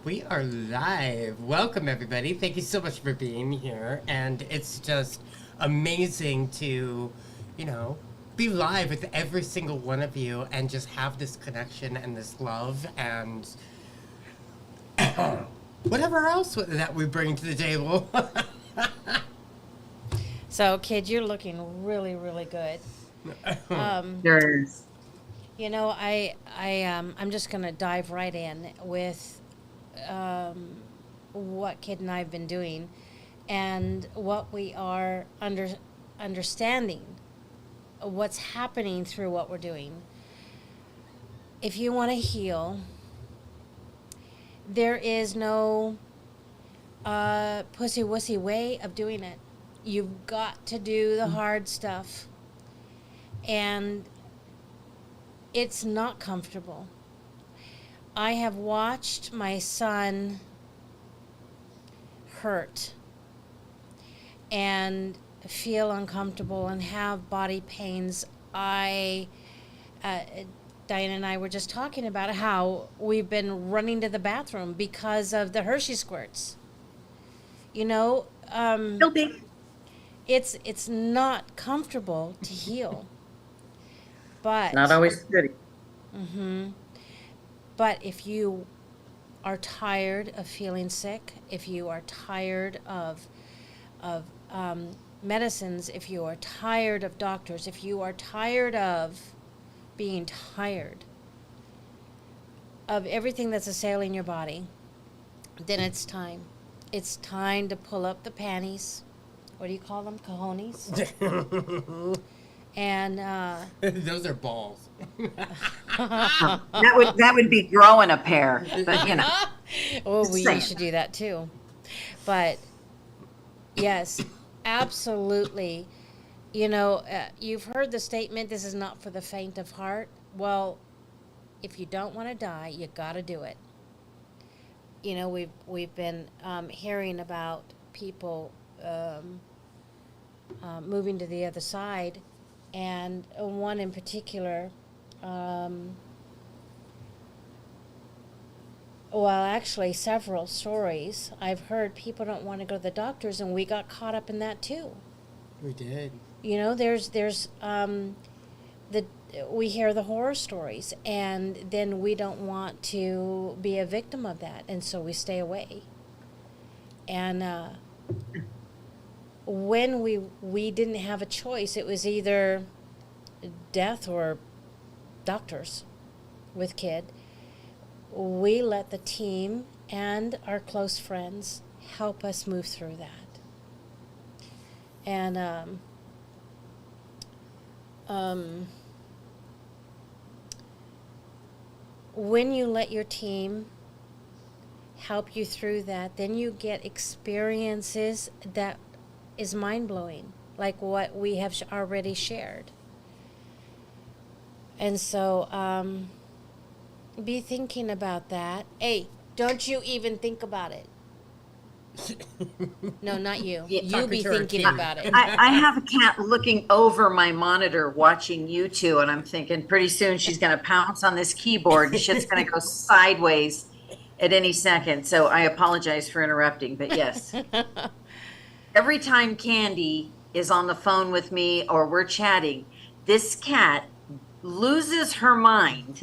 We are live. Welcome, everybody. Thank you so much for being here. And it's just amazing to, be live with every single one of you and just have this connection and this love and whatever else that we bring to the table. So, Kidd, you're looking really, really good. There is. I'm just going to dive right in with what Kidd and I have been doing and what we are understanding, what's happening through what we're doing. If you want to heal, there is no pussy-wussy way of doing it. You've got to do the hard stuff. And it's not comfortable. I have watched my son hurt and feel uncomfortable and have body pains. Diane and I were just talking about how we've been running to the bathroom because of the Hershey squirts. Guilty. It's not comfortable to heal. But Not always good. But if you are tired of feeling sick, if you are tired of medicines, if you are tired of doctors, if you are tired of being tired of everything that's assailing your body, then it's time. It's time to pull up the panties. What do you call them? Cojones? And Those are balls. That would be growing a pair, but oh, you should do that too. But yes, absolutely. You've heard the statement, "This is not for the faint of heart." Well, if you don't want to die, you got to do it. We've been hearing about people moving to the other side. And one in particular, actually several stories. I've heard people don't want to go to the doctors, and we got caught up in that too. We did. We hear the horror stories, and then we don't want to be a victim of that, and so we stay away. And when we didn't have a choice, it was either death or doctors with Kidd. We let the team and our close friends help us move through that. And when you let your team help you through that, then you get experiences that is mind-blowing, like what we have already shared. And so be thinking about that. Hey, don't you even think about it. No, not you. Yeah, you be thinking about it. I have a cat looking over my monitor watching you two, and I'm thinking pretty soon she's going to pounce on this keyboard and shit's going to go sideways at any second. So I apologize for interrupting, but yes. Every time Candy is on the phone with me or we're chatting, this cat loses her mind.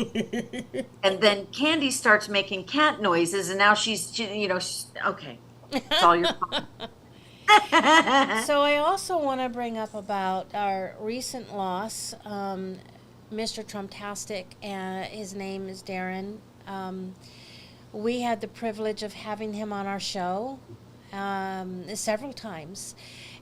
And then Candy starts making cat noises, and now she's okay. It's all your fault. So I also want to bring up about our recent loss, Mr. Trumptastic, and his name is Darren. We had the privilege of having him on our show several times,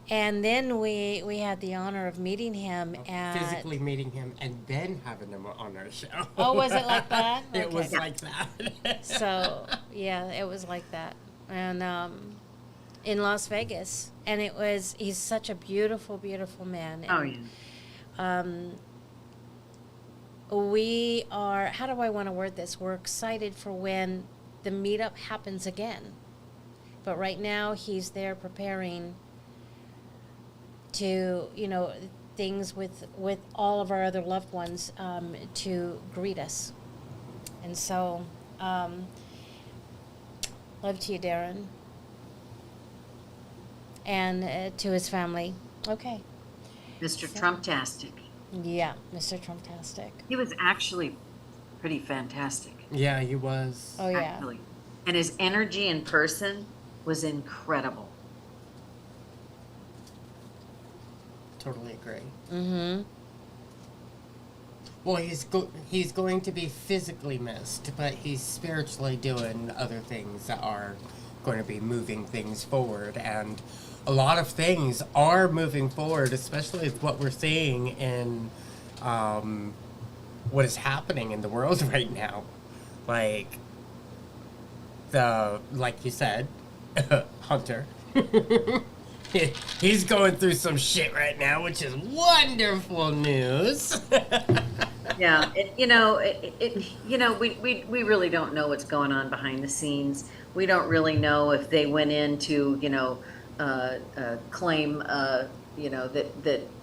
and then we had the honor of meeting him physically meeting him and then having him on our show. Oh, was it like that? It was like that. So yeah, it was like that, and in Las Vegas, and he's such a beautiful man. And, we are, how do I want to word this? We're excited for when the meetup happens again. But right now, he's there preparing to, things with all of our other loved ones to greet us. And so Love to you, Darren. And to his family. Okay. Mr. Trumptastic. Yeah, Mr. Trumptastic. He was actually pretty fantastic. Yeah, he was. Oh, yeah. Actually. And his energy in person was incredible. Totally agree. Mm-hmm. Well, he's going to be physically missed, but he's spiritually doing other things that are going to be moving things forward. And a lot of things are moving forward, especially with what we're seeing in what is happening in the world right now. Like you said, Hunter. He's going through some shit right now, which is wonderful news. Yeah, we really don't know what's going on behind the scenes. We don't really know if they went in to, claim, that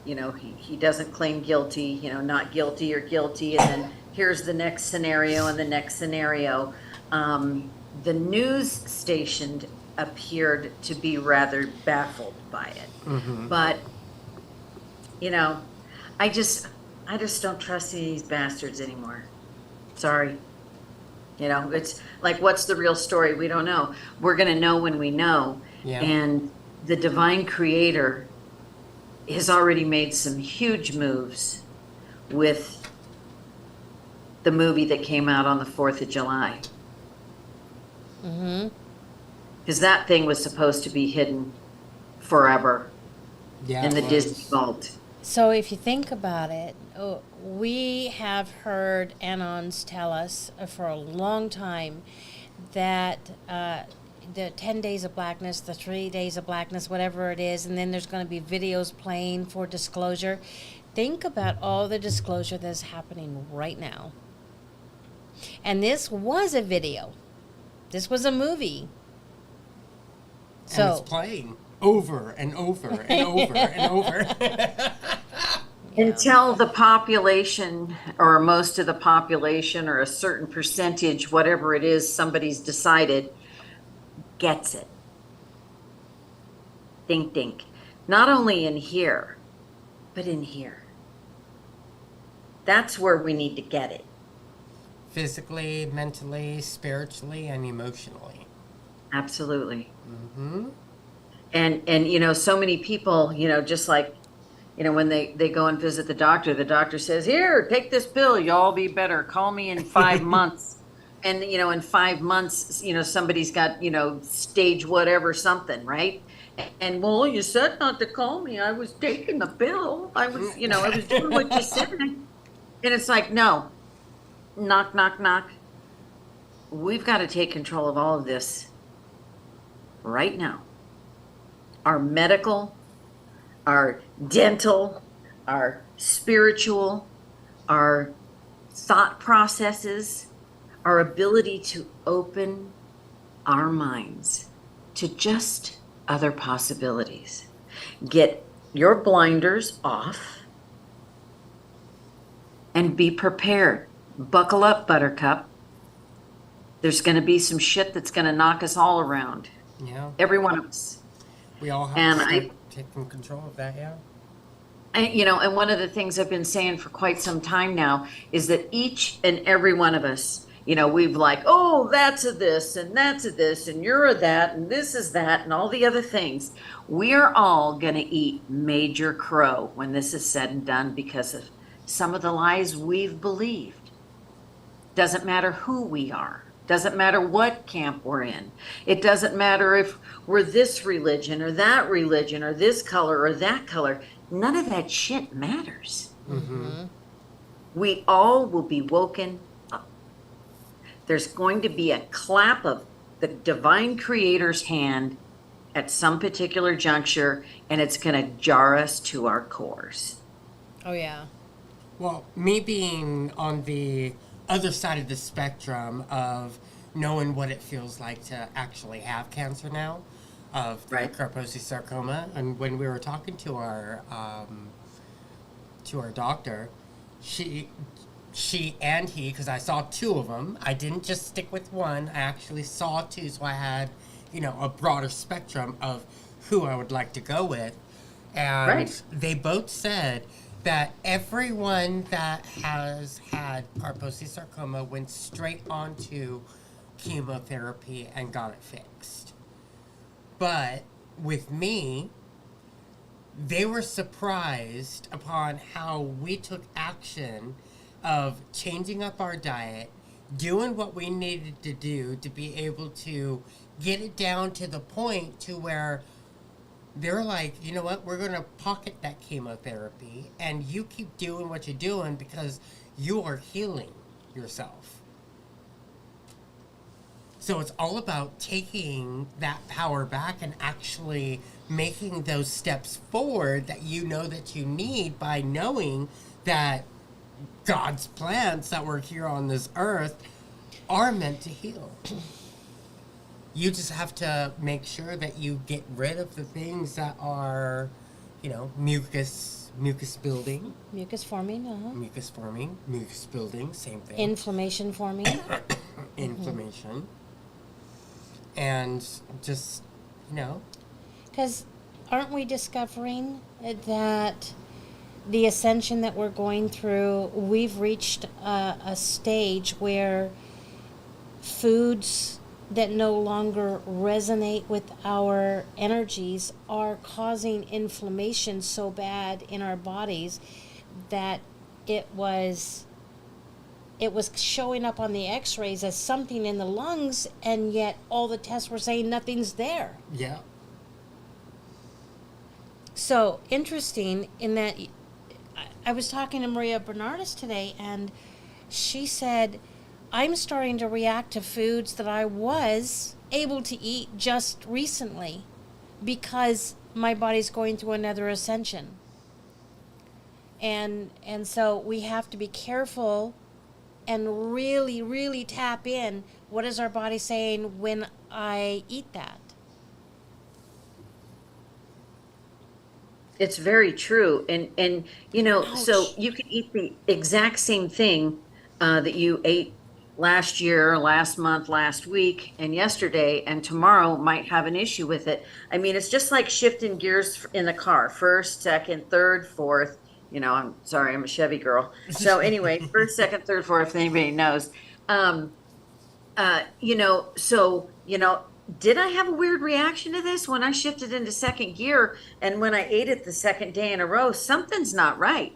he doesn't claim guilty, not guilty or guilty, and then here's the next scenario and the next scenario. The news station appeared to be rather baffled by it. Mm-hmm. But, I just don't trust these bastards anymore. Sorry. It's like, what's the real story? We don't know. We're going to know when we know. Yeah. And the divine creator has already made some huge moves with the movie that came out on the 4th of July. Mm-hmm. Because that thing was supposed to be hidden forever in the Disney vault. So if you think about it, we have heard Anons tell us for a long time that the 10 days of blackness, the 3 days of blackness, whatever it is, and then there's going to be videos playing for disclosure. Think about all the disclosure that's happening right now. And this was a video. This was a movie. And it's playing over and over and over and over. Until the population, or most of the population, or a certain percentage, whatever it is, somebody's decided, gets it. Dink, dink. Not only in here, but in here. That's where we need to get it. Physically, mentally, spiritually, and emotionally. Absolutely. Mm-hmm. And so many people, just like, when they go and visit the doctor says, here, take this pill, you'll all be better. Call me in 5 months. And, in 5 months, somebody's got, stage whatever something, right? And, well, you said not to call me. I was taking the pill. I was, I was doing what you said. And it's like, no. Knock, knock, knock. We've got to take control of all of this right now. Our medical, our dental, our spiritual, our thought processes, our ability to open our minds to just other possibilities. Get your blinders off and be prepared. Buckle up, Buttercup. There's going to be some shit that's going to knock us all around. Yeah. Every one of us. We all have to start taking control of that, yeah. And one of the things I've been saying for quite some time now is that each and every one of us, we've like, oh, that's a this, and that's a this, and you're a that, and this is that, and all the other things. We're all going to eat major crow when this is said and done because of some of the lies we've believed. Doesn't matter who we are. Doesn't matter what camp we're in. It doesn't matter if we're this religion or that religion or this color or that color. None of that shit matters. Mm-hmm. We all will be woken up. There's going to be a clap of the divine creator's hand at some particular juncture, and it's going to jar us to our cores. Oh, yeah. Well, me being on the other side of the spectrum of knowing what it feels like to actually have cancer now, of the Kaposi sarcoma, and when we were talking to our doctor, she and he, because I saw two of them. I didn't just stick with one. I actually saw two, so I had, a broader spectrum of who I would like to go with. And Right. they both said that everyone that has had Kaposi sarcoma went straight onto chemotherapy and got it fixed. But with me, they were surprised upon how we took action of changing up our diet, doing what we needed to do to be able to get it down to the point to where they're like, you know what, we're going to pocket that chemotherapy and you keep doing what you're doing because you are healing yourself. So it's all about taking that power back and actually making those steps forward that you know that you need by knowing that God's plants that were here on this earth are meant to heal. You just have to make sure that you get rid of the things that are, mucus building. Mucus forming, Mucus forming, mucus building, same thing. Inflammation forming. Inflammation. And just, Because aren't we discovering that the ascension that we're going through, we've reached a stage where foods that no longer resonate with our energies are causing inflammation so bad in our bodies that it was showing up on the x-rays as something in the lungs, and yet all the tests were saying nothing's there. Yeah. So interesting in that I was talking to Maria Bernardis today, and she said, I'm starting to react to foods that I was able to eat just recently because my body's going through another ascension. And so we have to be careful and really, really tap in. What is our body saying when I eat that? It's very true. And so Ouch. you can eat the exact same thing that you ate last year, last month, last week, and yesterday, and tomorrow might have an issue with it. I mean, it's just like shifting gears in the car, first, second, third, fourth. I'm sorry, I'm a Chevy girl. So anyway, first, second, third, fourth, if anybody knows. Did I have a weird reaction to this when I shifted into second gear, and when I ate it the second day in a row? Something's not right.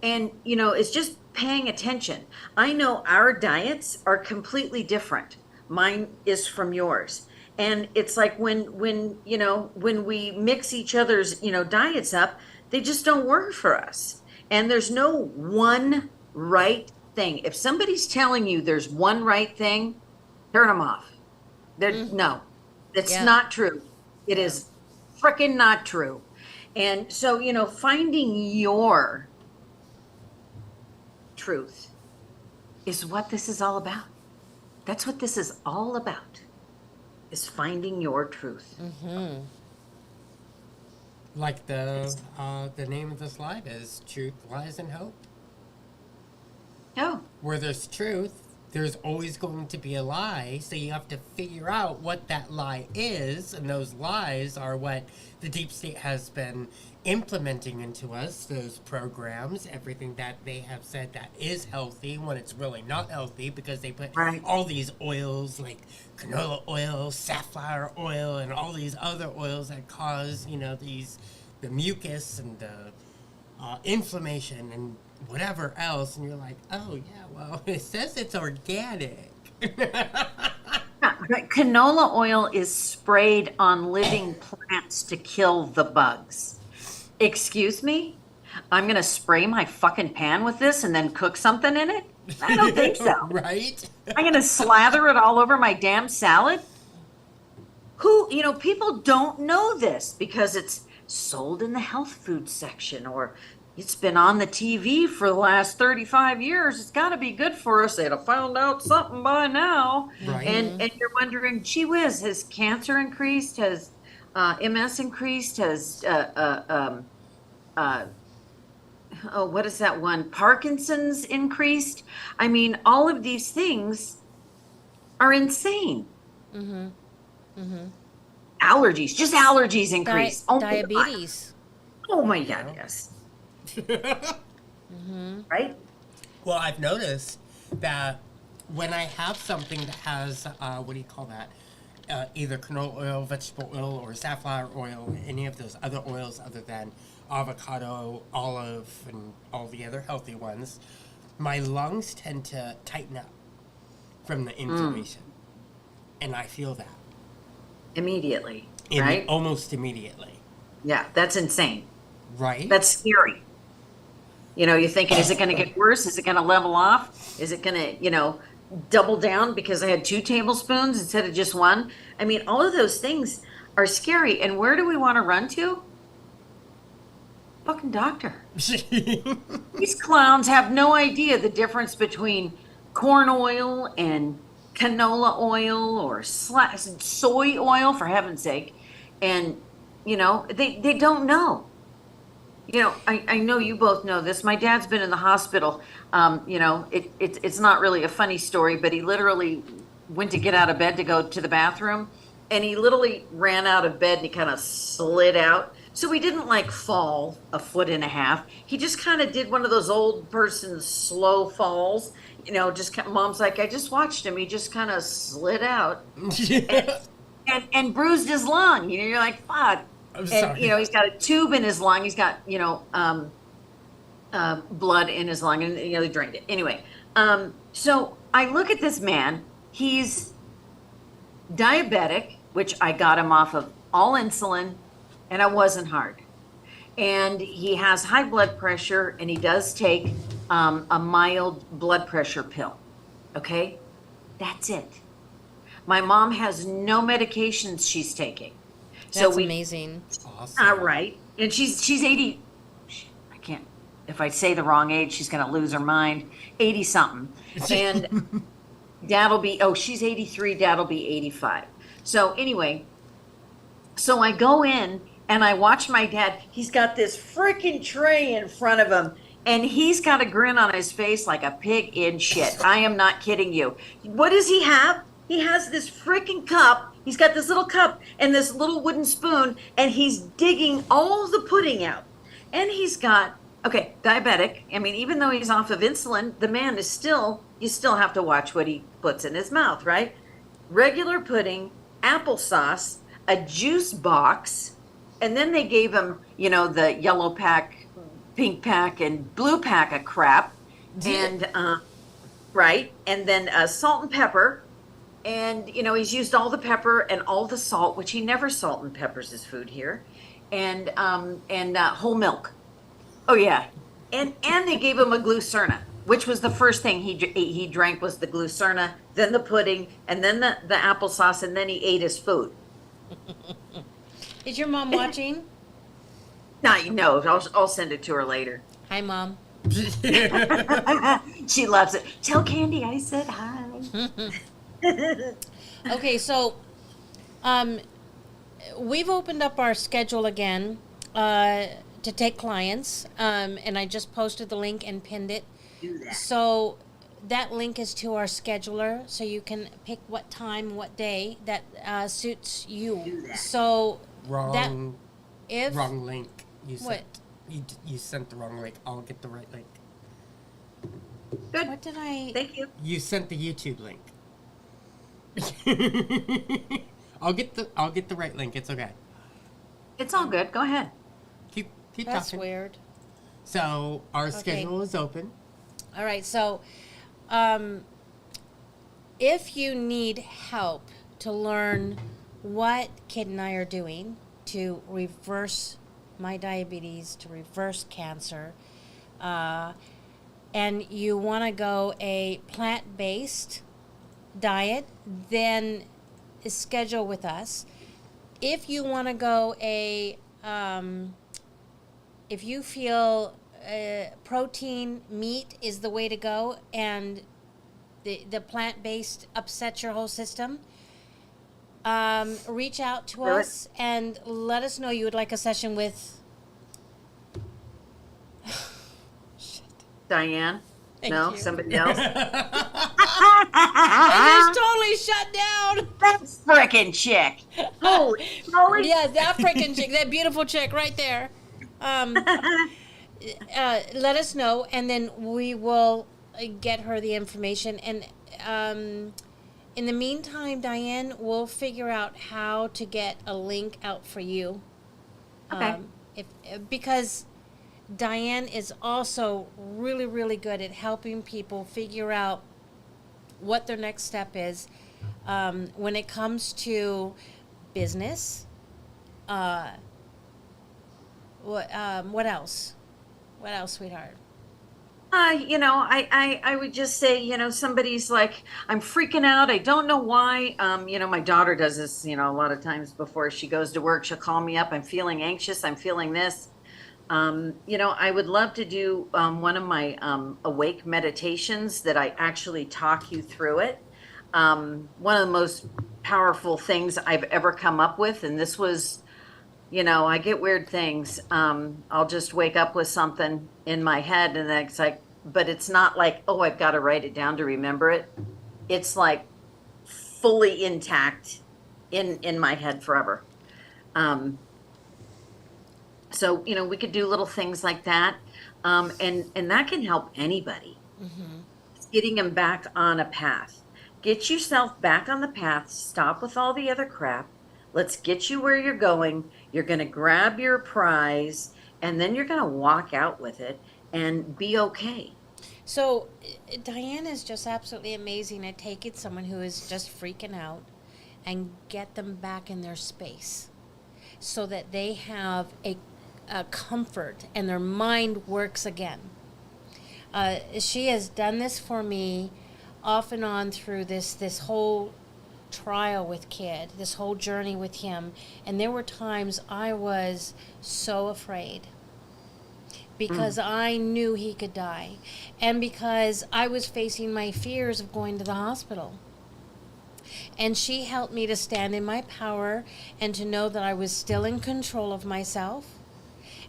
And, it's just paying attention. I know our diets are completely different. Mine is from yours. And it's like when we mix each other's, diets up, they just don't work for us. And there's no one right thing. If somebody's telling you there's one right thing, turn them off. No, that's not true. It is freaking not true. And so, finding your truth is what this is all about. That's what this is all about, is finding your truth. Mm-hmm. Like the name of the slide is Truth, Lies, and Hope. Oh, Where there's truth, there's always going to be a lie, so you have to figure out what that lie is, and those lies are what the deep state has been implementing into us, those programs, everything that they have said that is healthy when it's really not healthy, because they put Right. all these oils like canola oil, safflower oil, and all these other oils that cause, the mucus and the inflammation and whatever else, and you're like, oh yeah, well, it says it's organic. But canola oil is sprayed on living plants to kill the bugs. Excuse me? I'm going to spray my fucking pan with this and then cook something in it? I don't think so. Right? I'm going to slather it all over my damn salad? People don't know this because it's sold in the health food section, or it's been on the TV for the last 35 years. It's got to be good for us. They'd have found out something by now. Right. And you're wondering, gee whiz, has cancer increased? Has MS increased? Has what is that one? Parkinson's increased. I mean, all of these things are insane. Allergies, just allergies increase. Oh my God. Diabetes. Oh my God, yes. Right? Well, I've noticed that when I have something that has, what do you call that? Either canola oil, vegetable oil, or safflower oil, any of those other oils other than avocado, olive, and all the other healthy ones, my lungs tend to tighten up from the inflammation. And I feel that. Immediately, right? Almost immediately. Yeah, that's insane. Right? That's scary. You're thinking, is it going to get worse? Is it going to level off? Is it going to, double down because I had 2 tablespoons instead of just 1? I mean, all of those things are scary. And where do we want to run to? Fucking doctor. These clowns have no idea the difference between corn oil and canola oil or soy oil, for heaven's sake. And, they don't know. I know you both know this. My dad's been in the hospital. It's not really a funny story, but he literally went to get out of bed to go to the bathroom, and he literally ran out of bed and he kind of slid out. So he didn't like fall 1.5 feet. He just kind of did one of those old person slow falls. Mom's like, I just watched him. He just kind of slid out and bruised his lung. You're like, fuck. I'm sorry. And he's got a tube in his lung. He's got blood in his lung, and they drained it anyway. So I look at this man. He's diabetic, which I got him off of all insulin, and I wasn't hard. And he has high blood pressure, and he does take a mild blood pressure pill. Okay, that's it. My mom has no medications she's taking. That's amazing. Awesome. All right. And she's 80. I can't, if I say the wrong age, she's going to lose her mind. 80 something. And dad'll be, she's 83. Dad'll be 85. So anyway, so I go in and I watch my dad. He's got this freaking tray in front of him, and he's got a grin on his face like a pig in shit. I am not kidding you. What does he have? He has this freaking cup. He's got this little cup and this little wooden spoon, and he's digging all the pudding out. And he's got, diabetic. I mean, even though he's off of insulin, the man is still, you still have to watch what he puts in his mouth, right? Regular pudding, applesauce, a juice box, and then they gave him, the yellow pack, pink pack, and blue pack of crap. And, right? And then salt and pepper. And, he's used all the pepper and all the salt, which he never salt and peppers his food here. And whole milk. Oh, yeah. And they gave him a glucerna, which was the first thing he drank was the glucerna, then the pudding, and then the applesauce, and then he ate his food. Is your mom watching? No, I'll send it to her later. Hi, Mom. She loves it. Tell Candy I said hi. Okay, so we've opened up our schedule again to take clients, and I just posted the link and pinned it. Do that. So that link is to our scheduler, so you can pick what time, what day that suits you. Do that. So Wrong link. What? You sent the wrong link. I'll get the right link. Good. What did I? Thank you. You sent the YouTube link. I'll get the right link. It's okay. It's all good. Go ahead. Keep That's talking. weird. So our schedule is open. All right, so if you need help to learn what Kidd and I are doing to reverse my diabetes, to reverse cancer, and you want to go a plant-based diet, then schedule with us. If you want to go if you feel protein, meat is the way to go, and the plant-based upsets your whole system, reach out to us and let us know you would like a session with Diane? Thank No, you. somebody else? I just totally shut down. That's frickin' chick. Holy moly. Yeah, that freaking chick, that beautiful chick right there. Um, let us know, and then we will get her the information. And in the meantime, Diane, we'll figure out how to get a link out for you. Okay. If because Diane is also really, really good at helping people figure out what their next step is when it comes to business. What else? What else, sweetheart? I would just say, somebody's like, I'm freaking out. I don't know why. My daughter does this, a lot of times before she goes to work. She'll call me up. I'm feeling anxious. I'm feeling this. I would love to do one of my awake meditations that I actually talk you through it. One of the most powerful things I've ever come up with, and this was, I get weird things. I'll just wake up with something in my head, and then it's like, but it's not like, oh, I've got to write it down to remember it. It's like fully intact in my head forever. So, we could do little things like that. And that can help anybody. Mm-hmm. It's getting them back on a path. Get yourself back on the path. Stop with all the other crap. Let's get you where you're going. You're going to grab your prize, and then you're going to walk out with it and be okay. So, Diane is just absolutely amazing at taking someone who is just freaking out and get them back in their space so that they have a comfort and their mind works again. She has done this for me off and on through this whole trial with Kidd, this whole journey with him. And there were times I was so afraid because I knew he could die, and because I was facing my fears of going to the hospital. And she helped me to stand in my power and to know that I was still in control of myself.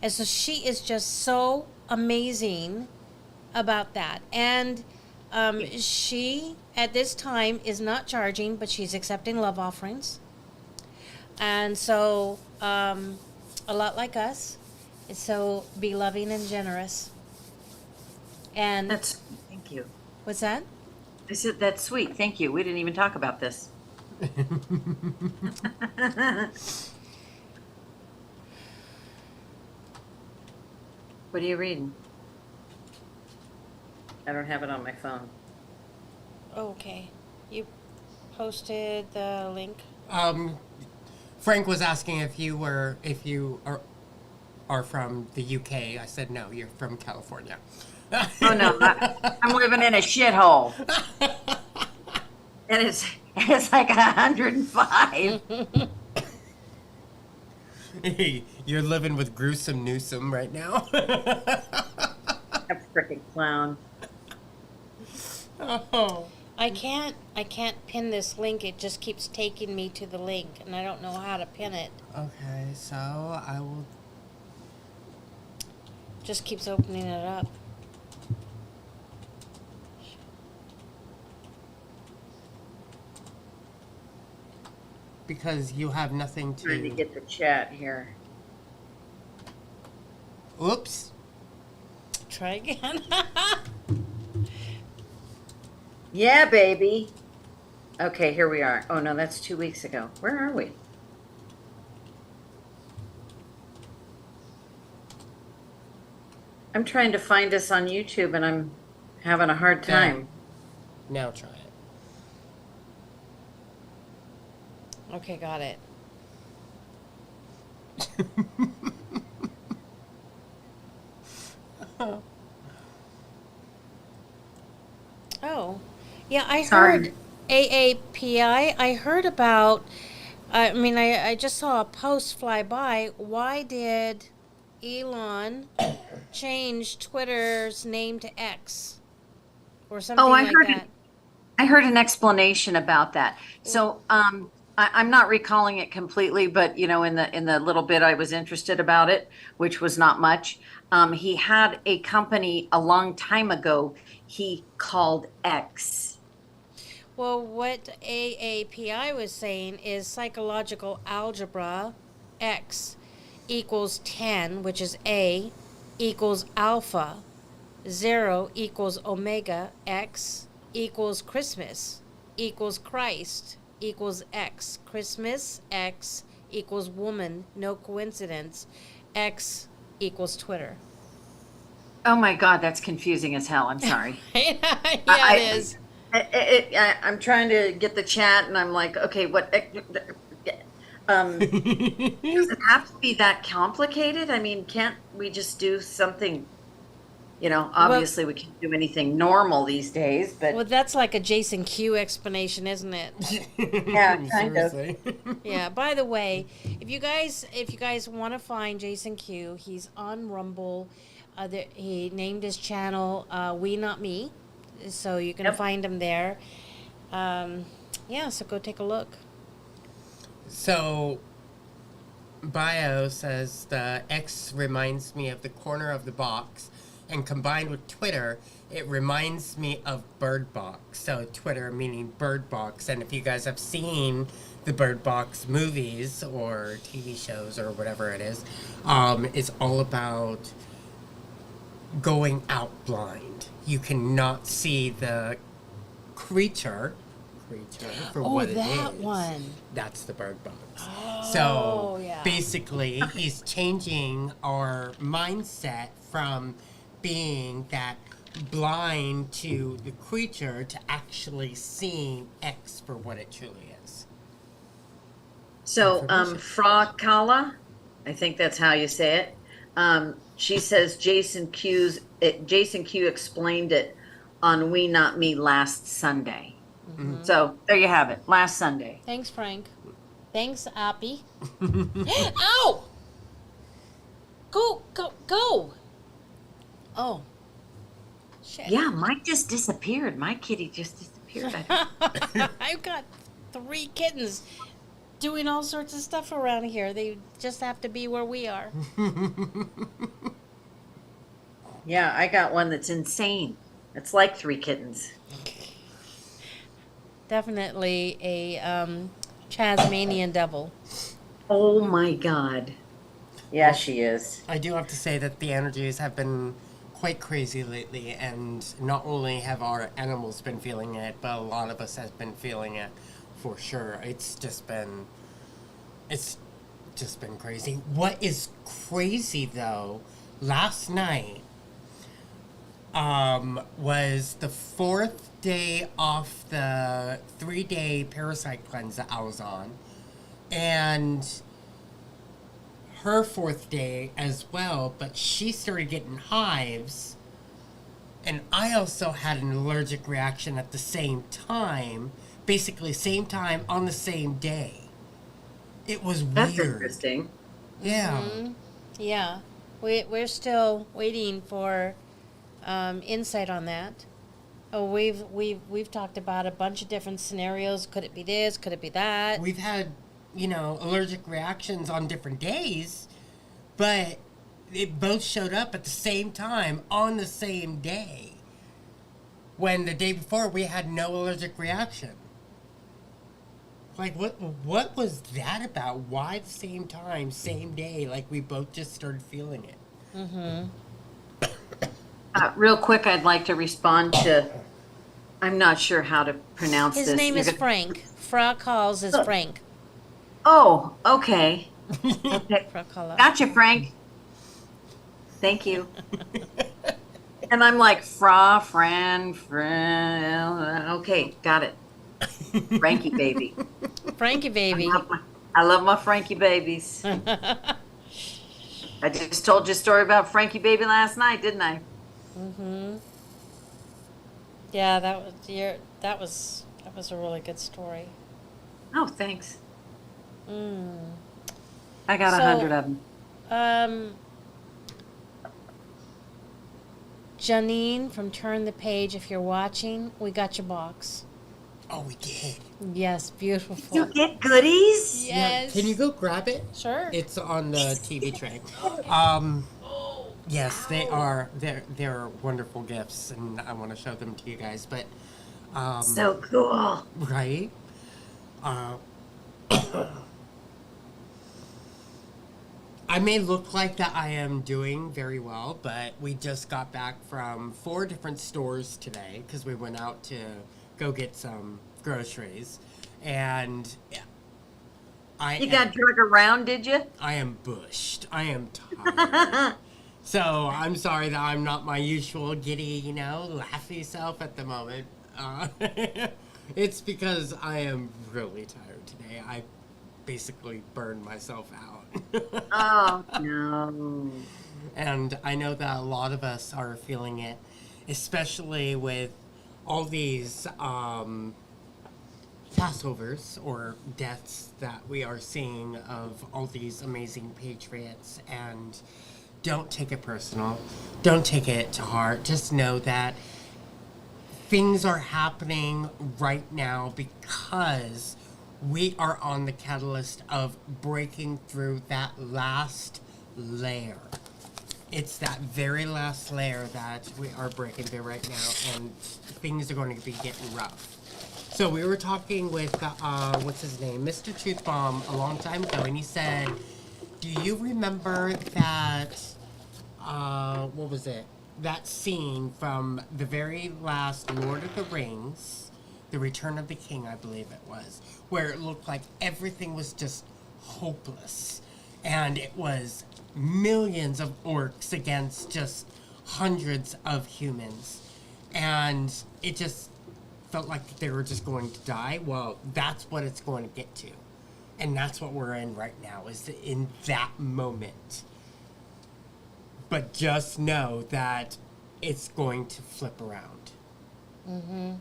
And so she is just so amazing about that. And she, at this time, is not charging, but she's accepting love offerings. And so, a lot like us. So be loving and generous. And Thank you. what's that? I said, that's sweet. Thank you. We didn't even talk about this. What are you reading? I don't have it on my phone. Okay. You posted the link? Frank was asking if you are from the UK. I said no, you're from California. Oh no, I'm living in a shithole. And it's like 105. You're living with gruesome Newsom right now. A freaking clown. Oh. I can't pin this link. It just keeps taking me to the link, and I don't know how to pin it. Okay, so I will. Just keeps opening it up. Because you have nothing to. Trying to get the chat here. Oops. Try again. Yeah, baby. Okay, here we are. Oh no, that's 2 weeks ago. Where are we? I'm trying to find us on YouTube and I'm having a hard time. Now try it. Okay, got it. Oh, yeah, I heard AAPI. I heard about, I just saw a post fly by. Why did Elon change Twitter's name to X or something Oh, like that? I heard an explanation about that. So, I'm not recalling it completely, but in the little bit I was interested about it, which was not much. He had a company a long time ago he called X. Well, what AAPI was saying is psychological algebra X equals 10, which is A, equals alpha, 0 equals omega, X equals Christmas, equals Christ, equals X. Christmas, X equals woman, no coincidence, X equals Twitter. Oh my God, that's confusing as hell. I'm sorry. Yeah, I, it is. I'm trying to get the chat, and I'm like, okay, what? Does it have to be that complicated? I mean, can't we just do something? Obviously we can't do anything normal these days, but Well, that's like a Jason Q explanation, isn't it? yeah, kind of. Seriously. Yeah. By the way, if you guys want to find Jason Q, he's on Rumble. He named his channel We Not Me, so you can Yep. find him there. Yeah. So go take a look. So, Bio says the X reminds me of the corner of the box, and combined with Twitter, it reminds me of Bird Box. So Twitter meaning Bird Box, and if you guys have seen the Bird Box movies or TV shows or whatever it is, it's all about going out blind. You cannot see the creature for what it is. that one. That's the Bird Box. Oh, So yeah. basically, he's changing our mindset from being that blind to the creature to actually seeing X for what it truly is. So, Information. Fra Kala, I think that's how you say it. She says Jason Q explained it on We Not Me last Sunday. So there you have it. Last Sunday. Thanks, Frank. Thanks, Appy. Ow! Go! Oh. Shit. Yeah, Mike just disappeared. My kitty just disappeared. I've got 3 kittens doing all sorts of stuff around here. They just have to be where we are. Yeah, I got one that's insane. It's like 3 kittens. Definitely a Tasmanian devil. Oh my God. Yeah, she is. I do have to say that the energies have been quite crazy lately, and not only have our animals been feeling it, but a lot of us have been feeling it for sure. It's just been crazy. What is crazy though, last night was the 4th day off the 3-day parasite cleanse that I was on, and her 4th day as well, but she started getting hives, and I also had an allergic reaction at the same time, basically same time on the same day. It was That's weird. interesting. Yeah. Yeah. We're still waiting for insight on that. Oh, we've talked about a bunch of different scenarios. Could it be this? Could it be that? We've had, allergic reactions on different days, but it both showed up at the same time on the same day. When the day before we had no allergic reaction. Like, what was that about? Why the same time, same day? Like, we both just started feeling it. Mm-hmm. Real quick, I'd like to respond to, I'm not sure how to pronounce His this. name is Frank. Fra calls is Frank. Oh, okay. Okay. Fra Kala. Gotcha, Frank. Thank you. And I'm like, Fran. Okay, got it. Frankie baby. Frankie baby. I love my Frankie babies. I just told you a story about Frankie baby last night, didn't I? Mm-hmm. Yeah, that was a really good story. Oh, thanks. Mm. I got 100 of them. Janine from Turn the Page, if you're watching, we got your box. Oh, we did. Yes, beautiful. You get goodies? Yes. Yeah. Can you go grab it? Sure. It's on the TV tray. Yes, they are. They're wonderful gifts, and I want to show them to you guys. But, So cool. right? I may look like that I am doing very well, but we just got back from 4 different stores today because we went out to go get some groceries, and You got drug around, did you? I am bushed. I am tired. So I'm sorry that I'm not my usual giddy, laughy self at the moment. It's because I am really tired today. I basically burned myself out. Oh, no. And I know that a lot of us are feeling it, especially with all these Passovers or deaths that we are seeing of all these amazing patriots. And don't take it personal. Don't take it to heart. Just know that things are happening right now because we are on the catalyst of breaking through that last layer. It's that very last layer that we are breaking through right now, and things are going to be getting rough. So we were talking with, what's his name, Mr. Truth Bomb a long time ago, and he said, do you remember that, what was it? That scene from the very last Lord of the Rings, The Return of the King, I believe it was, where it looked like everything was just hopeless. And it was millions of orcs against just hundreds of humans. And it just felt like they were just going to die. Well, that's what it's going to get to. And that's what we're in right now, is in that moment. But just know that it's going to flip around. Mm-hmm.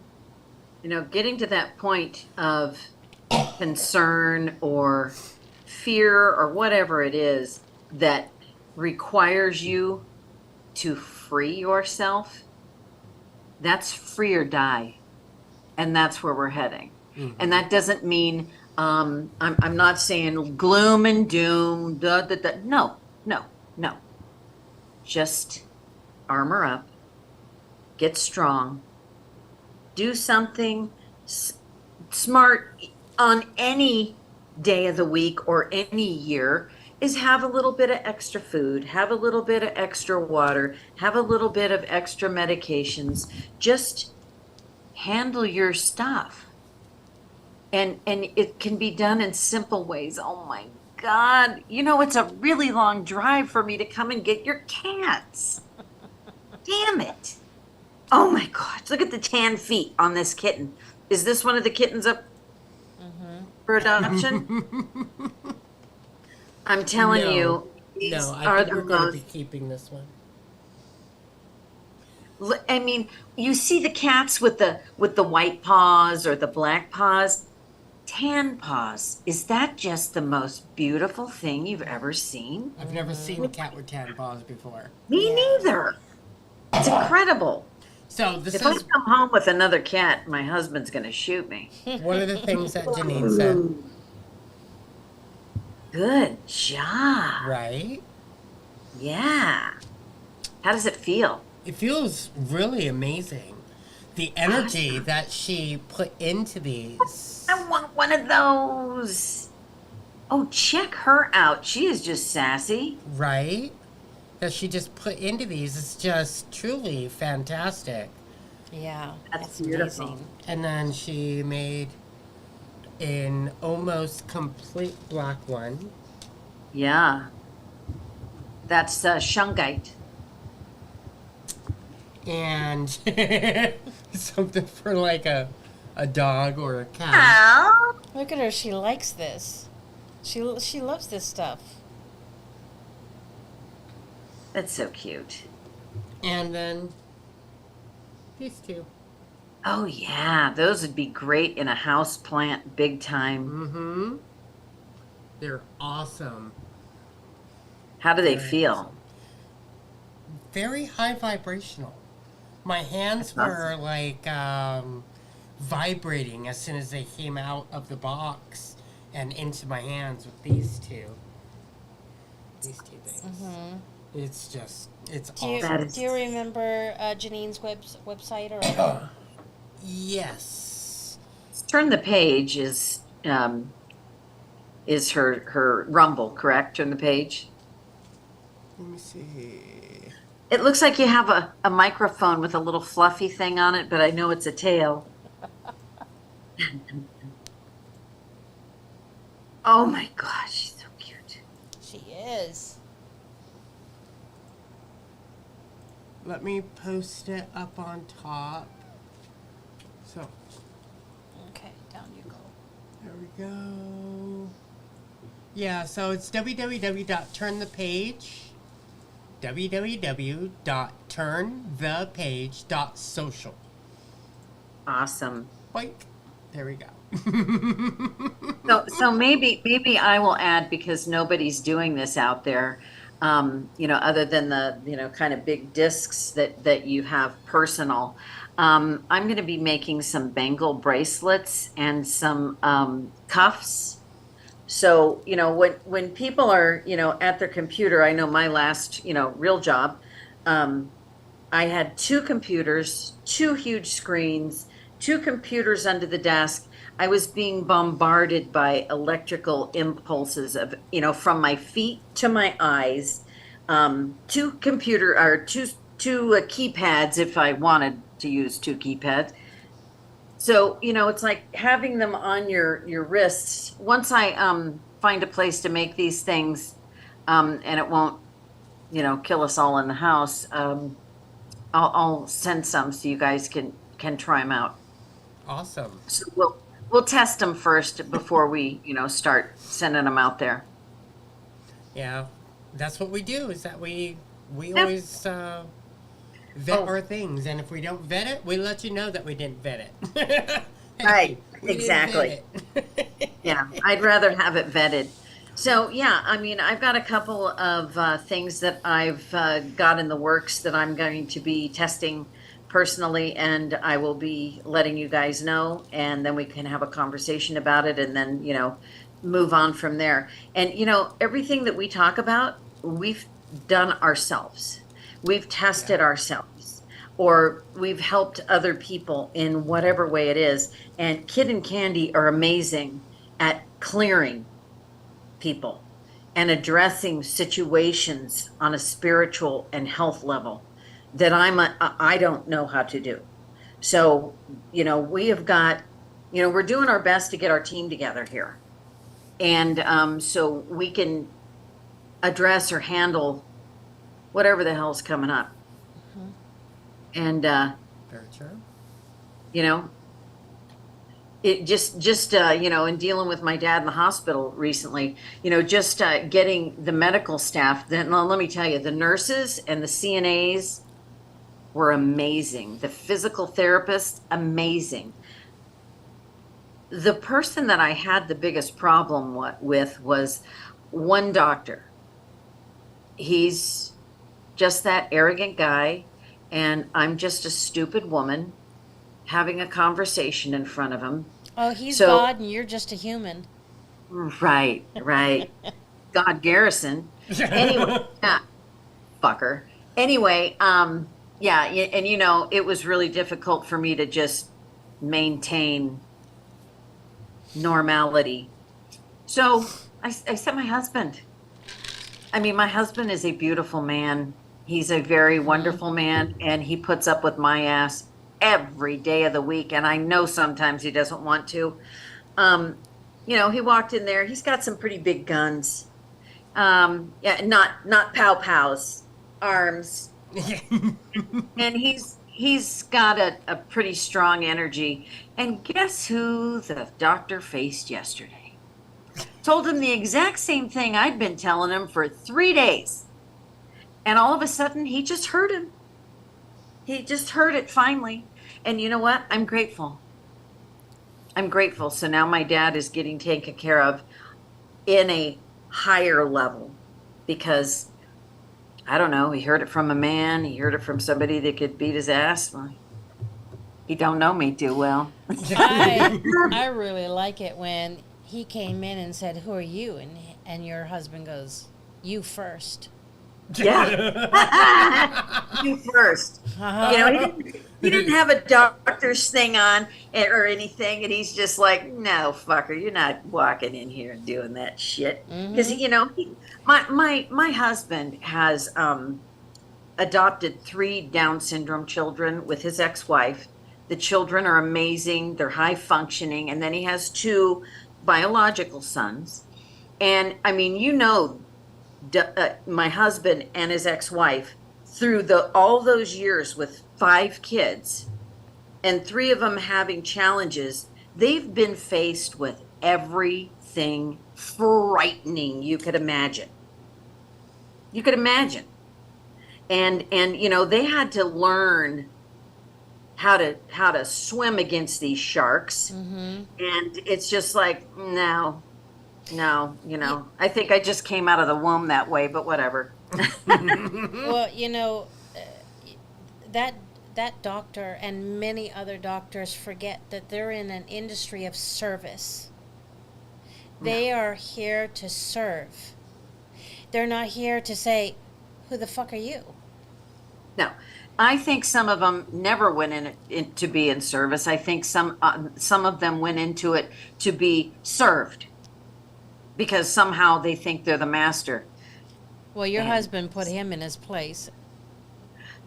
Getting to that point of concern or fear or whatever it is that requires you to free yourself, that's free or die. And that's where we're heading. Mm-hmm. And that doesn't mean, I'm not saying gloom and doom, no. Just armor up, get strong, do something smart on any day of the week or any year, is have a little bit of extra food, have a little bit of extra water, have a little bit of extra medications. Just handle your stuff. And it can be done in simple ways. Oh my God. It's a really long drive for me to come and get your cats. Damn it. Oh my God. Look at the tan feet on this kitten. Is this one of the kittens up for adoption? I'm telling you, these I think we're going to be keeping this one. I mean, you see the cats with the white paws or the black paws, tan paws. Is that just the most beautiful thing you've ever seen? I've never seen a cat with tan paws before. Me neither. It's incredible. So if I come home with another cat, my husband's going to shoot me. One of the things that Janine said. Good job. Right? Yeah. How does it feel? It feels really amazing. The energy that she put into these. I want one of those. Oh, check her out. She is just sassy. Right? That she just put into these is just truly fantastic. Yeah, that's beautiful. Amazing. And then she made an almost complete black one. Yeah. That's shungite. And something for like a dog or a cat. Oh. Look at her. She likes this. She loves this stuff. That's so cute. And then these two. Oh, yeah. Those would be great in a house plant, big time. Mm-hmm. They're awesome. How do they feel? Very high vibrational. My hands were like vibrating as soon as they came out of the box and into my hands with these two. These two things. It's just, it's awesome. Do you remember Janine's website or? Yes. Turn the Page is her Rumble, correct? Turn the Page. Let me see. It looks like you have a microphone with a little fluffy thing on it, but I know it's a tail. Oh my gosh, she's so cute. She is. Let me post it up on top. So, Okay, down you go. there we go. Yeah, so it's www.turnthepage, www.turnthepage.social. Awesome. Boink. There we go. So maybe I will add, because nobody's doing this out there, other than the, kind of big discs that you have personal. I'm going to be making some bangle bracelets and some cuffs. So, when people are, at their computer, I know my last, real job, I had 2 computers, 2 huge screens, 2 computers under the desk. I was being bombarded by electrical impulses of, from my feet to my eyes. 2 keypads if I wanted to use 2 keypads. So, it's like having them on your wrists. Once I find a place to make these things, and it won't, kill us all in the house, I'll send some so you guys can try them out. Awesome. So we'll test them first before we, start sending them out there. Yeah, that's what we do, is that we always vet our things, and if we don't vet it, we let you know that we didn't vet it. Right, We didn't exactly. vet it. Yeah, I'd rather have it vetted. So yeah, I mean, I've got a couple of things that I've got in the works that I'm going to be testing personally, and I will be letting you guys know, and then we can have a conversation about it, and then, move on from there. And, everything that we talk about, we've done ourselves. We've tested ourselves, or we've helped other people in whatever way it is. And Kidd and Candi are amazing at clearing people and addressing situations on a spiritual and health level that I don't know how to do. So, we have got, we're doing our best to get our team together here. And so we can address or handle whatever the hell's coming up. And, Very true. it just in dealing with my dad in the hospital recently, just getting the medical staff, then let me tell you, the nurses and the CNAs were amazing. The physical therapists, amazing. The person that I had the biggest problem with was one doctor. He's just that arrogant guy, and I'm just a stupid woman having a conversation in front of him. Oh, he's So- God and you're just a human. Right. God Garrison. Anyway, fucker. Anyway, yeah, and it was really difficult for me to just maintain normality. So I sent my husband. I mean, my husband is a beautiful man. He's a very wonderful man, and he puts up with my ass every day of the week. And I know sometimes he doesn't want to. He walked in there. He's got some pretty big guns. Yeah, not pow-pows, arms. And he's got a pretty strong energy. And guess who the doctor faced yesterday? Told him the exact same thing I'd been telling him for 3 days. And all of a sudden, he just heard him. He just heard it finally. And you know what? I'm grateful. I'm grateful. So now my dad is getting taken care of in a higher level, because I don't know, he heard it from a man, he heard it from somebody that could beat his ass. He don't know me too well. I really like it when he came in and said, "Who are you?" and your husband goes, "You first." Yeah. You first. You know, he didn't have a doctor's thing on or anything, and he's just like, no, fucker, you're not walking in here and doing that shit. Because you know, my husband has adopted 3 Down syndrome children with his ex-wife. The children are amazing; they're high functioning, and then he has 2 biological sons. And I mean, you know, my husband and his ex-wife through all those years with 5 kids and 3 of them having challenges, they've been faced with everything frightening you could imagine. And you know, they had to learn how to swim against these sharks. And it's just like, no, you know, I think I just came out of the womb that way, but whatever. Well, you know, that doctor and many other doctors forget that they're in an industry of service. They are here to serve. They're not here to say, "Who the fuck are you?" No, I think some of them never went in to be in service. I think some of them went into it to be served, because somehow they think they're the master. Well, your husband put him in his place.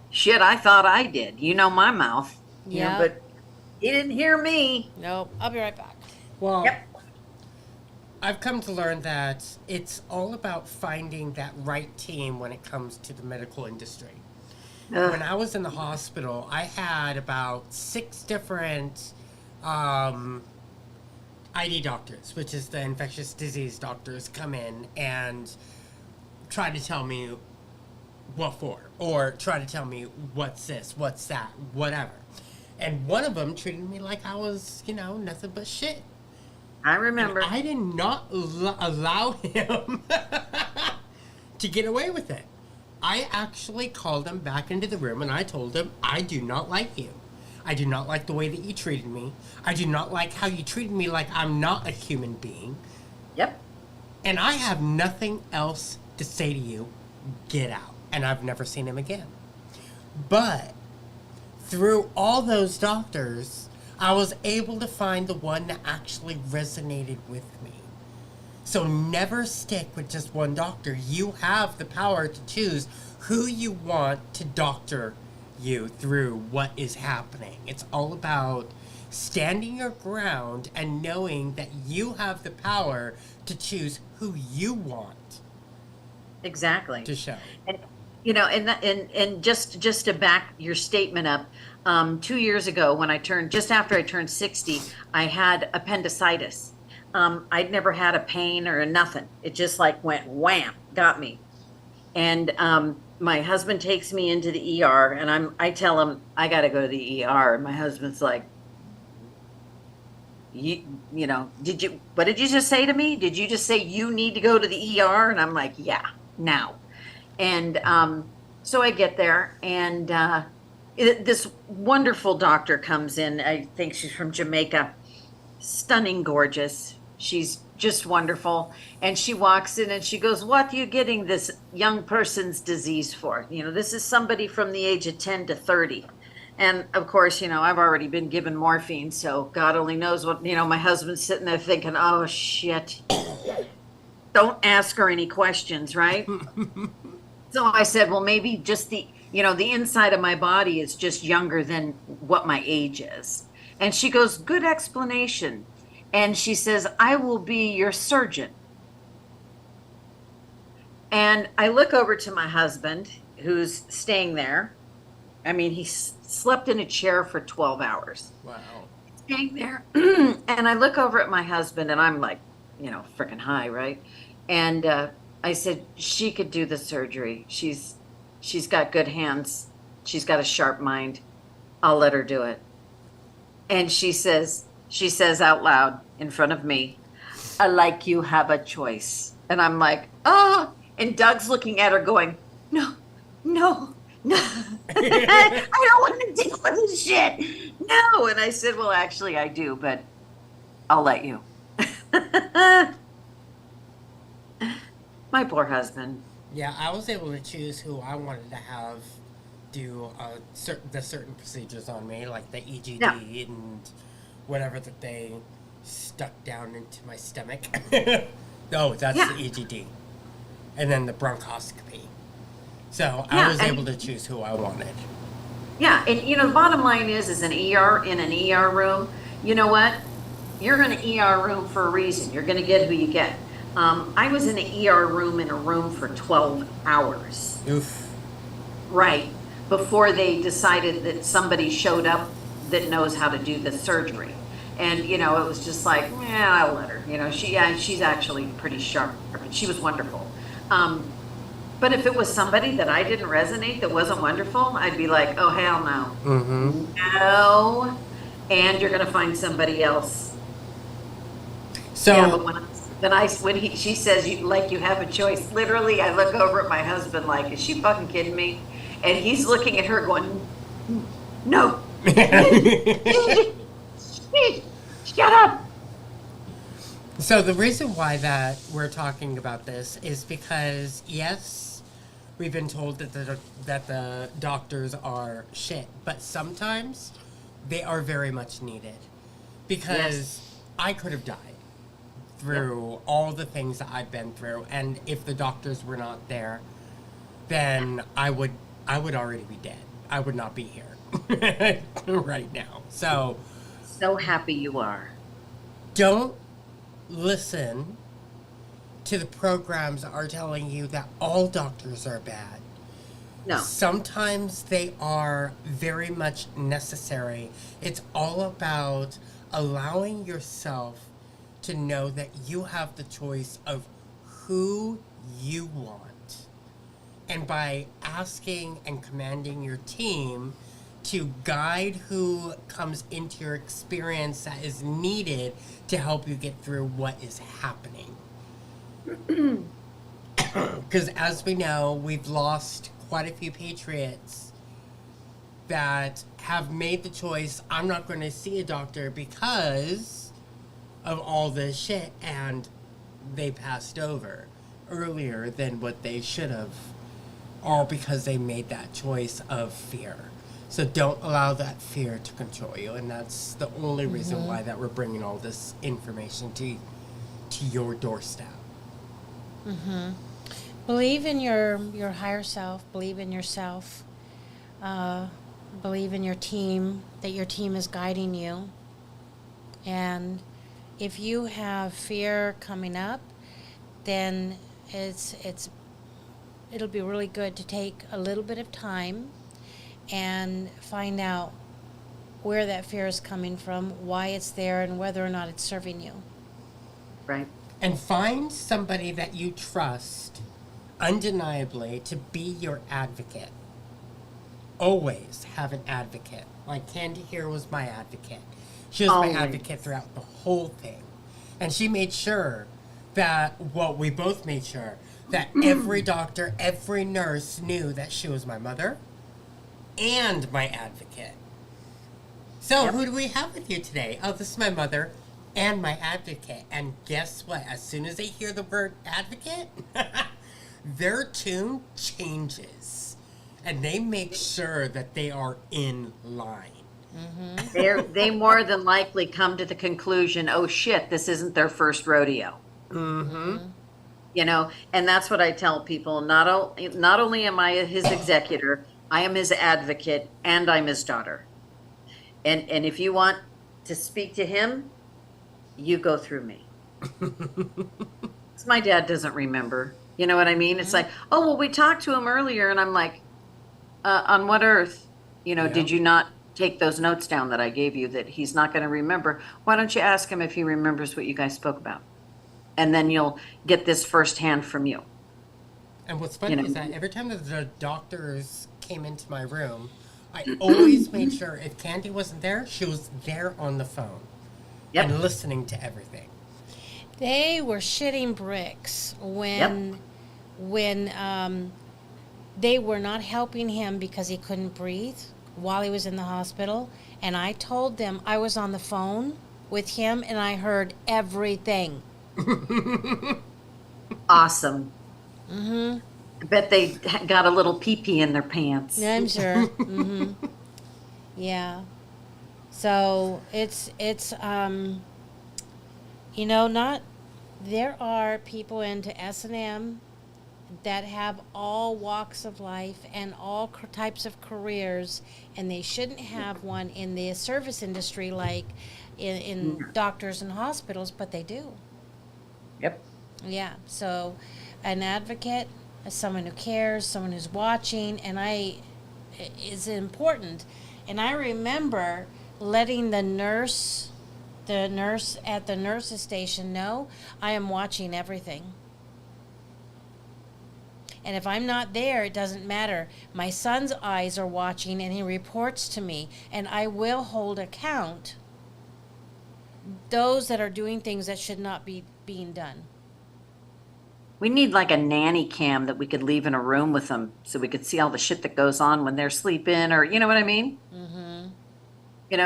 Shit, I thought I did. You know my mouth. You know, Yeah. but he didn't hear me. Nope. I'll be right back. Well, Yep. I've come to learn that it's all about finding that right team when it comes to the medical industry. When I was in the hospital, I had about 6 different ID doctors, which is the infectious disease doctors, come in and try to tell me what for, or try to tell me what's this, what's that, whatever. And one of them treated me like I was, you know, nothing but shit. I remember. And I did not allow him to get away with it. I actually called him back into the room and I told him, I do not like you. I do not like the way that you treated me. I do not like how you treated me like I'm not a human being. Yep. And I have nothing else to say to you. Get out. And I've never seen him again. But through all those doctors, I was able to find the one that actually resonated with me. So never stick with just one doctor. You have the power to choose who you want to doctor you through what is happening. It's all about standing your ground and knowing that you have the power to choose who you want Exactly. to show. And you know, and just to back your statement up, 2 years ago when just after I turned 60, I had appendicitis. I'd never had a pain or a nothing. It just like went wham, got me. And my husband takes me into the ER, and I tell him I got to go to the ER, and my husband's like, you know, what did you just say to me? Did you just say you need to go to the ER? And I'm like, yeah, now. And so I get there, and this wonderful doctor comes in. I think she's from Jamaica. Stunning, gorgeous. She's just wonderful. And she walks in and she goes, what are you getting this young person's disease for? You know, this is somebody from the age of 10 to 30. And of course, you know, I've already been given morphine, so God only knows what, you know, my husband's sitting there thinking, oh shit. Don't ask her any questions, right? So I said, well, maybe just the inside of my body is just younger than what my age is. And she goes, good explanation. And she says, I will be your surgeon. And I look over to my husband, who's staying there. I mean, he slept in a chair for 12 hours. Wow. Staying there. And I look over at my husband, and I'm like, you know, freaking high, right? And I said, she could do the surgery. She's got good hands. She's got a sharp mind. I'll let her do it. And she says out loud in front of me, I like you have a choice. And I'm like, oh. And Doug's looking at her going, no, I don't want to deal with this shit. No. And I said, well, actually, I do, but I'll let you. My poor husband. Yeah, I was able to choose who I wanted to have do the certain procedures on me, like the EGD and whatever that they stuck down into my stomach. Oh, that's the EGD. And then the bronchoscopy. So I was able to choose who I wanted. Yeah, and the bottom line is in an ER room, you know what? You're in an ER room for a reason. You're going to get who you get. I was in an ER room in a room for 12 hours. Oof. Right. Before they decided that somebody showed up that knows how to do the surgery. And, it was just like, I'll let her. She's actually pretty sharp. She was wonderful. But if it was somebody that I didn't resonate, that wasn't wonderful, I'd be like, oh, hell no. Mm-hmm. No. And you're going to find somebody else. So, yeah, but she says, you have a choice. Literally, I look over at my husband like, is she fucking kidding me? And he's looking at her going, no. Shut up. So the reason why that we're talking about this is because, yes, we've been told that the doctors are shit, but sometimes they are very much needed. Because I could have died through all the things that I've been through, and if the doctors were not there, then I would already be dead. I would not be here right now. So happy you are. Don't listen to the programs that are telling you that all doctors are bad. No. Sometimes they are very much necessary. It's all about allowing yourself to know that you have the choice of who you want. And by asking and commanding your team to guide who comes into your experience that is needed to help you get through what is happening. Because as we know, we've lost quite a few patriots that have made the choice, I'm not going to see a doctor because of all this shit, and they passed over earlier than what they should have, all because they made that choice of fear. So don't allow that fear to control you, and that's the only reason why that we're bringing all this information to your doorstep. Mm-hmm. Believe in your higher self. Believe in yourself. Believe in your team, that your team is guiding you. And if you have fear coming up, then it'll be really good to take a little bit of time and find out where that fear is coming from, why it's there, and whether or not it's serving you. Right. And find somebody that you trust undeniably to be your advocate. Always have an advocate. Like Candy here was my advocate. She was my advocate throughout the whole thing. And she made sure that, we both made sure that every doctor, every nurse knew that she was my mother and my advocate. So who do we have with you today? Oh, this is my mother and my advocate. And guess what? As soon as they hear the word advocate, their tune changes. And they make sure that they are in line. Mm-hmm. They more than likely come to the conclusion, oh shit, this isn't their first rodeo. Mm-hmm. And that's what I tell people. Not only am I his executor, I am his advocate, and I'm his daughter. And if you want to speak to him, you go through me. My dad doesn't remember. You know what I mean? It's like, oh, well, we talked to him earlier, and I'm like, on what earth? Did you not take those notes down that I gave you that he's not going to remember? Why don't you ask him if he remembers what you guys spoke about? And then you'll get this firsthand from you. And what's funny is that every time that the doctors came into my room, I always made sure if Candy wasn't there, she was there on the phone and listening to everything. They were shitting bricks when They were not helping him because he couldn't breathe while he was in the hospital. And I told them I was on the phone with him and I heard everything. Awesome. I bet they got a little pee-pee in their pants. I'm sure. Yeah. So it's not, there are people into S&M that have all walks of life and all types of careers, and they shouldn't have one in the service industry like in doctors and hospitals, but they do. Yep. Yeah. So an advocate, someone who cares, someone who's watching, is important. And I remember letting the nurse at the nurse's station know I am watching everything. And if I'm not there, it doesn't matter. My son's eyes are watching and he reports to me, and I will hold account those that are doing things that should not be being done. We need like a nanny cam that we could leave in a room with them so we could see all the shit that goes on when they're sleeping, or you know what I mean?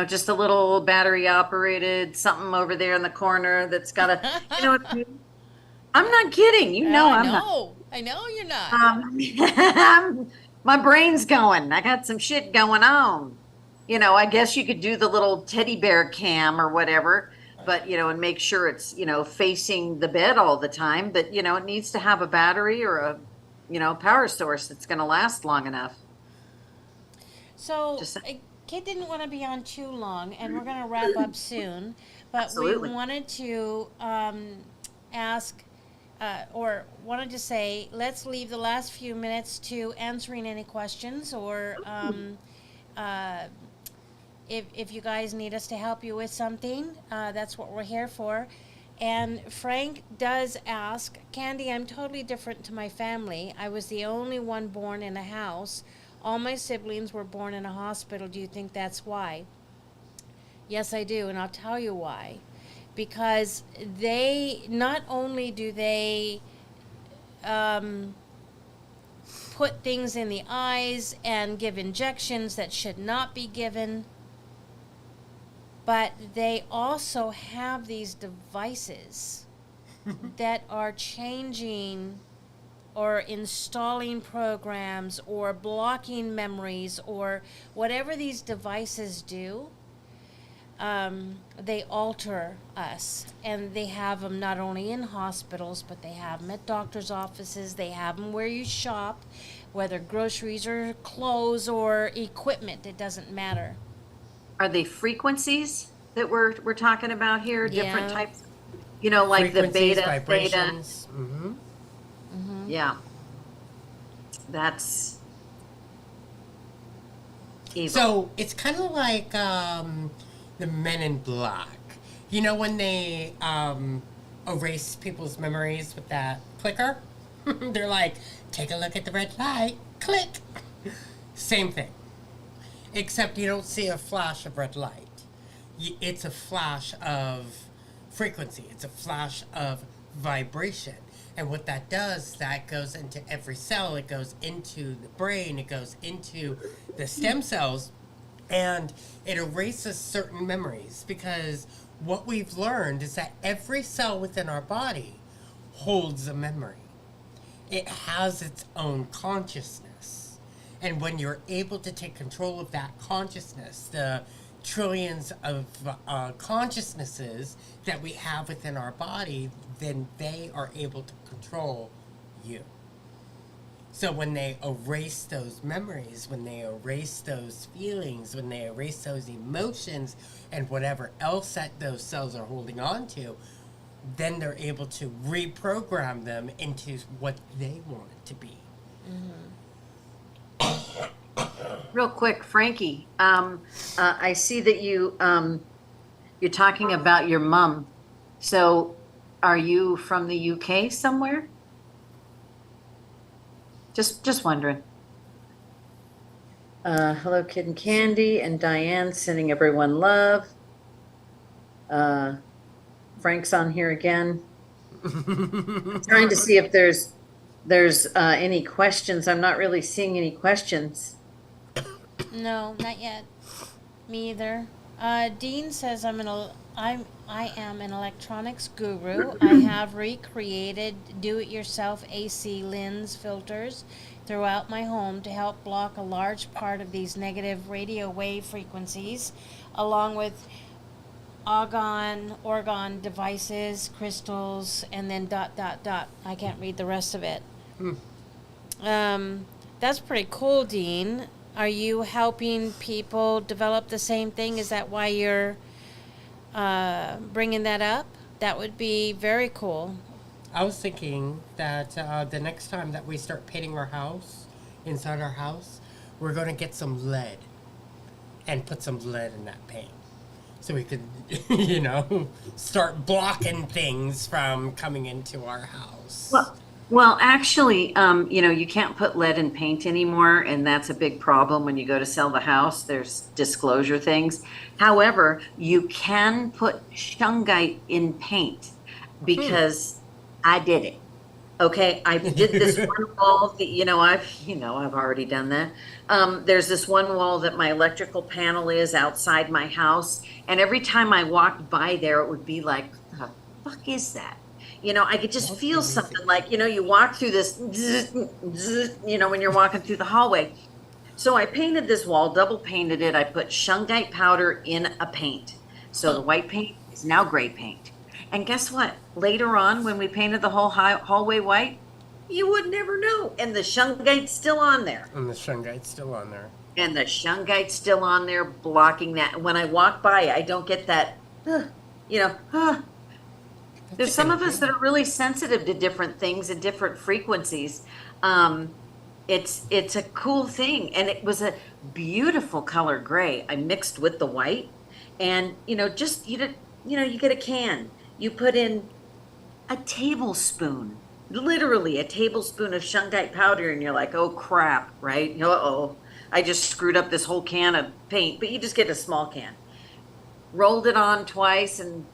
Just a little battery operated something over there in the corner that's got you know what I mean? I'm not kidding. I'm not. I know you're not. My brain's going. I got some shit going on. I guess you could do the little teddy bear cam or whatever, but, and make sure it's, facing the bed all the time. But, it needs to have a battery or a, power source that's going to last long enough. So, Kidd didn't want to be on too long, and we're going to wrap up soon. But Absolutely. We wanted to wanted to say, let's leave the last few minutes to answering any questions, or if you guys need us to help you with something, that's what we're here for. And Frank does ask, Candi, I'm totally different to my family. I was the only one born in a house. All my siblings were born in a hospital. Do you think that's why? Yes, I do, and I'll tell you why. Because they, not only do they put things in the eyes and give injections that should not be given, but they also have these devices that are changing or installing programs or blocking memories or whatever these devices do. They alter us, and they have them not only in hospitals, but they have them at doctors' offices. They have them where you shop, whether groceries or clothes or equipment. It doesn't matter. Are they frequencies that we're talking about here? Yeah. Different types, like the beta, vibrations. theta. Yeah, that's evil. So it's kind of like the Men in Black. When they erase people's memories with that clicker? They're like, take a look at the red light, click. Same thing. Except you don't see a flash of red light. It's a flash of frequency. It's a flash of vibration. And what that does, that goes into every cell. It goes into the brain. It goes into the stem cells. And it erases certain memories, because what we've learned is that every cell within our body holds a memory. It has its own consciousness. And when you're able to take control of that consciousness, the trillions of consciousnesses that we have within our body, then they are able to control you. So when they erase those memories, when they erase those feelings, when they erase those emotions and whatever else that those cells are holding on to, then they're able to reprogram them into what they want it to be. Real quick, Frankie, I see that you're talking about your mom. So are you from the UK somewhere? Just wondering. Hello, Kidd Candi and Diane, sending everyone love. Frank's on here again. Trying to see if there's there's any questions. I'm not really seeing any questions. No, not yet. Me either. Dean says I am an electronics guru. I have recreated do-it-yourself AC lens filters throughout my home to help block a large part of these negative radio wave frequencies, along with orgone devices, crystals, and then dot dot dot. I can't read the rest of it. That's pretty cool, Dean. Are you helping people develop the same thing? Is that why you're bringing that up? That would be very cool. I was thinking that the next time that we start painting our house, inside our house, we're going to get some lead and put some lead in that paint. So we could, start blocking things from coming into our house. Well, actually, you can't put lead in paint anymore, and that's a big problem when you go to sell the house. There's disclosure things. However, you can put shungite in paint because I did it. Okay, I did this one wall. I've already done that. There's this one wall that my electrical panel is outside my house, and every time I walked by there, it would be like, "What the fuck is that?" I could just feel something like, you walk through this, when you're walking through the hallway. So I painted this wall, double painted it. I put shungite powder in a paint. So the white paint is now gray paint. And guess what? Later on, when we painted the whole hallway white, you would never know. And the shungite's still on there. And the shungite's still on there. And the shungite's still on there, blocking that. When I walk by, I don't get that, There's some of us that are really sensitive to different things and different frequencies. It's a cool thing, and it was a beautiful color gray. I mixed with the white, and you get a can. You put in a tablespoon, literally a tablespoon of shungite powder, and you're like, oh crap, right? Uh-oh, I just screwed up this whole can of paint. But you just get a small can. Rolled it on twice, and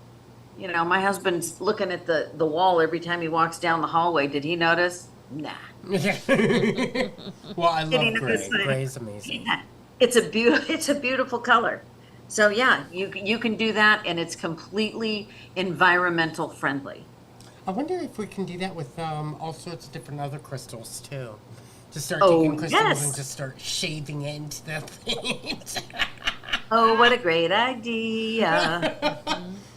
my husband's looking at the wall every time he walks down the hallway. Did he notice? Nah. Well, I love gray. Gray is amazing. Yeah. It's a beautiful color. So yeah, you can do that, and it's completely environmental friendly. I wonder if we can do that with all sorts of different other crystals too. Just start taking crystals and just start shaving it into the paint. Oh, what a great idea.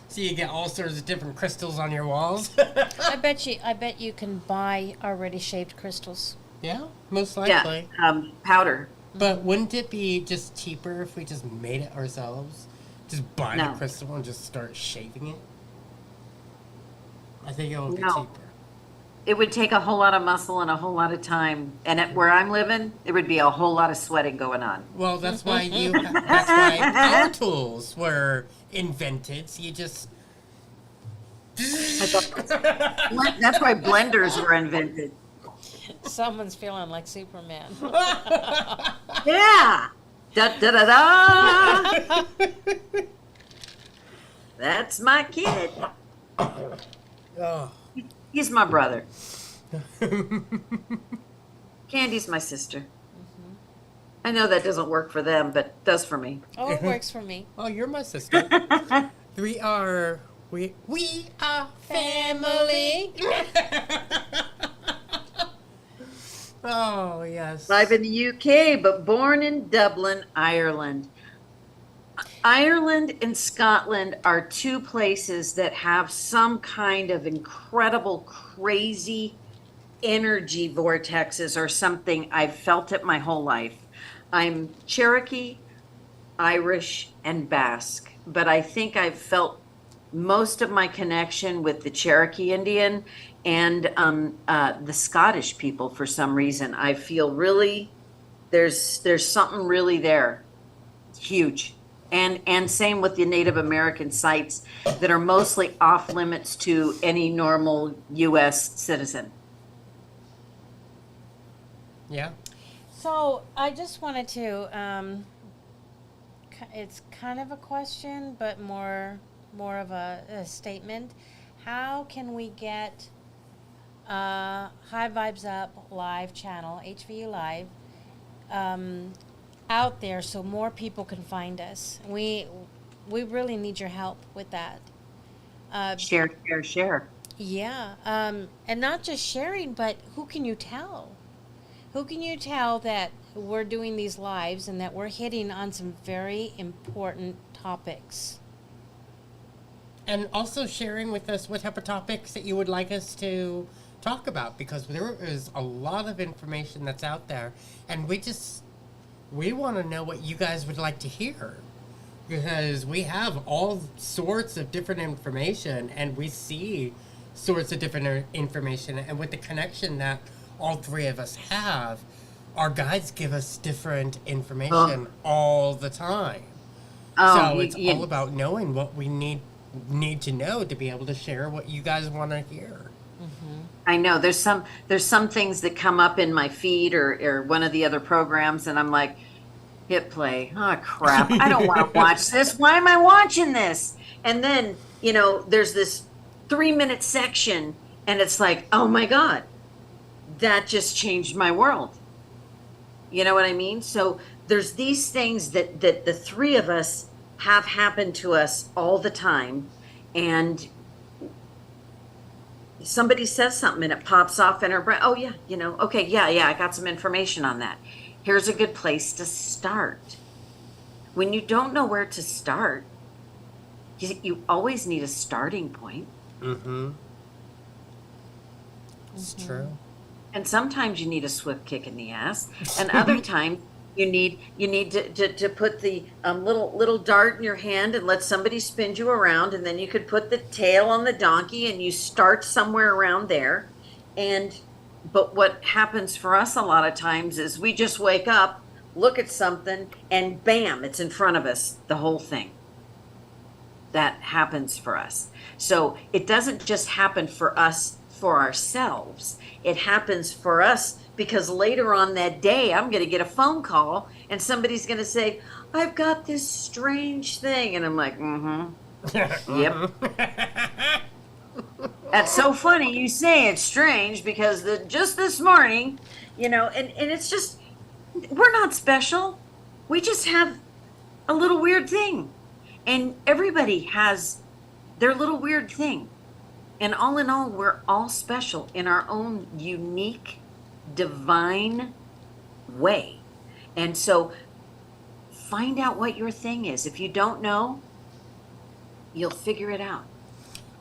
So you get all sorts of different crystals on your walls. I bet you can buy already shaved crystals. Yeah, most likely. Yeah, powder. But wouldn't it be just cheaper if we just made it ourselves? Just buy the crystal and just start shaving it? I think it would be cheaper. It would take a whole lot of muscle and a whole lot of time. And where I'm living, there would be a whole lot of sweating going on. Well, that's why that's why power tools were invented. So you just. That's why blenders were invented. Someone's feeling like Superman. Yeah. Da da da da. That's my kid. Oh. He's my brother. Candy's my sister. Mm-hmm. I know that doesn't work for them, but it does for me. Oh, it works for me. Oh, you're my sister. we are family. Oh, yes. Live in the UK, but born in Dublin, Ireland. Ireland and Scotland are two places that have some kind of incredible, crazy energy vortexes or something. I've felt it my whole life. I'm Cherokee, Irish, and Basque, but I think I've felt most of my connection with the Cherokee Indian and the Scottish people for some reason. I feel really, there's something really there, huge. And same with the Native American sites that are mostly off limits to any normal U.S. citizen. Yeah. So I just wanted to, it's kind of a question, but more of a statement. How can we get High Vibes Up Live channel, HVU Live, out there so more people can find us. We really need your help with that. Share, share, share. Yeah, and not just sharing, but who can you tell? Who can you tell that we're doing these lives and that we're hitting on some very important topics? And also sharing with us what type of topics that you would like us to talk about, because there is a lot of information that's out there, and we want to know what you guys would like to hear, because we have all sorts of different information, and we see sorts of different information, and with the connection that all three of us have, our guides give us different information all the time. So it's all about knowing what we need to know to be able to share what you guys want to hear. I know there's some things that come up in my feed or one of the other programs, and I'm like, hit play. Oh crap! I don't want to watch this. Why am I watching this? And then there's this 3-minute section, and it's like, oh my god, that just changed my world. You know what I mean? So there's these things that the three of us have happened to us all the time, and somebody says something and it pops off in our brain. Oh yeah, okay, yeah, I got some information on that. Here's a good place to start. When you don't know where to start, you always need a starting point. It's true. And sometimes you need a swift kick in the ass, and other times you need to put the little dart in your hand and let somebody spin you around, and then you could put the tail on the donkey and you start somewhere around there. But what happens for us a lot of times is we just wake up, look at something, and bam, it's in front of us, the whole thing. That happens for us. So it doesn't just happen for us for ourselves. It happens for us because later on that day, I'm going to get a phone call and somebody's going to say, I've got this strange thing. And I'm like, yep. That's so funny you say it's strange, because just this morning, and it's just, we're not special. We just have a little weird thing. And everybody has their little weird thing. And all in all, we're all special in our own unique, divine way. And so find out what your thing is. If you don't know, you'll figure it out.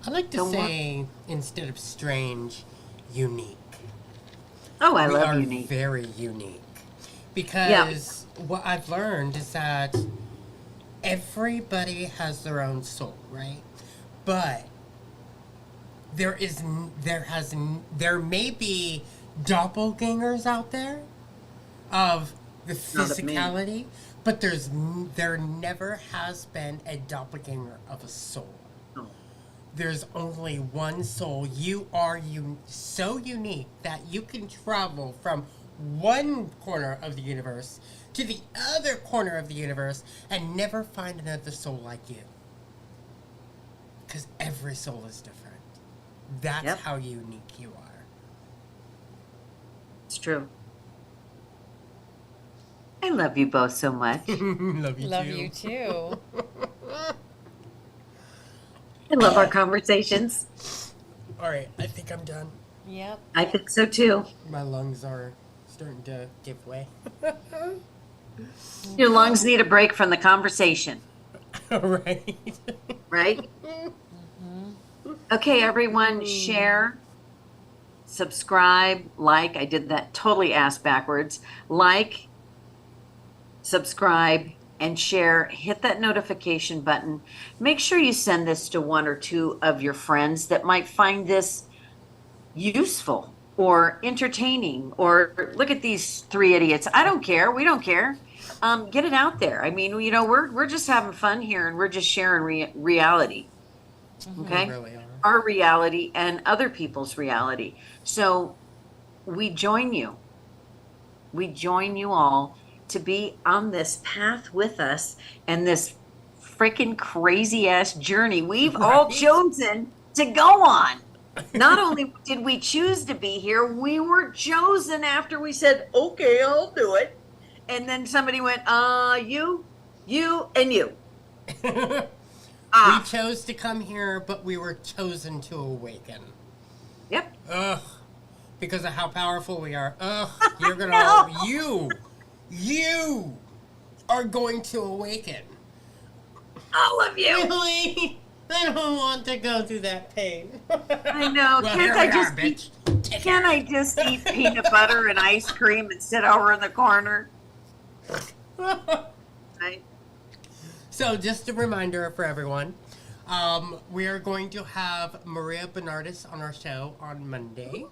I like to say, instead of strange, unique. Oh, I we love are unique. Very unique. Because what I've learned is that everybody has their own soul, right? But there may be doppelgangers out there of the physicality, but there never has been a doppelganger of a soul. No. There's only one soul. You are so unique that you can travel from one corner of the universe to the other corner of the universe and never find another soul like you. Because every soul is different. That's how unique you are. It's true. I love you both so much. Love You too. I love our conversations. All right, I think I'm done. Yep. I think so too. My lungs are starting to give way. Your lungs need a break from the conversation. All right. Right? Okay, everyone, share, subscribe, like. I did that totally ass backwards. Like, subscribe, and share. Hit that notification button. Make sure you send this to one or two of your friends that might find this useful or entertaining, or look at these three idiots. I don't care. We don't care. Get it out there. I mean, we're just having fun here, and we're just sharing reality. Okay? We really are. Our reality and other people's reality. So we join you. We join you all to be on this path with us and this freaking crazy ass journey we've all chosen to go on. Not only did we choose to be here, we were chosen after we said, okay, I'll do it. And then somebody went, you, and you. We Ah, chose to come here, but we were chosen to awaken. yep. Ugh. Because of how powerful we are. Ugh. You're gonna, No. you are going to awaken. All of you. Really? I don't want to go through that pain. I know. Well, Can't here I we are, just bitch. eat, Take can't care. I just eat peanut butter and ice cream and sit over in the corner? Right? So, just a reminder for everyone, we are going to have Maria Bernardis on our show on Monday,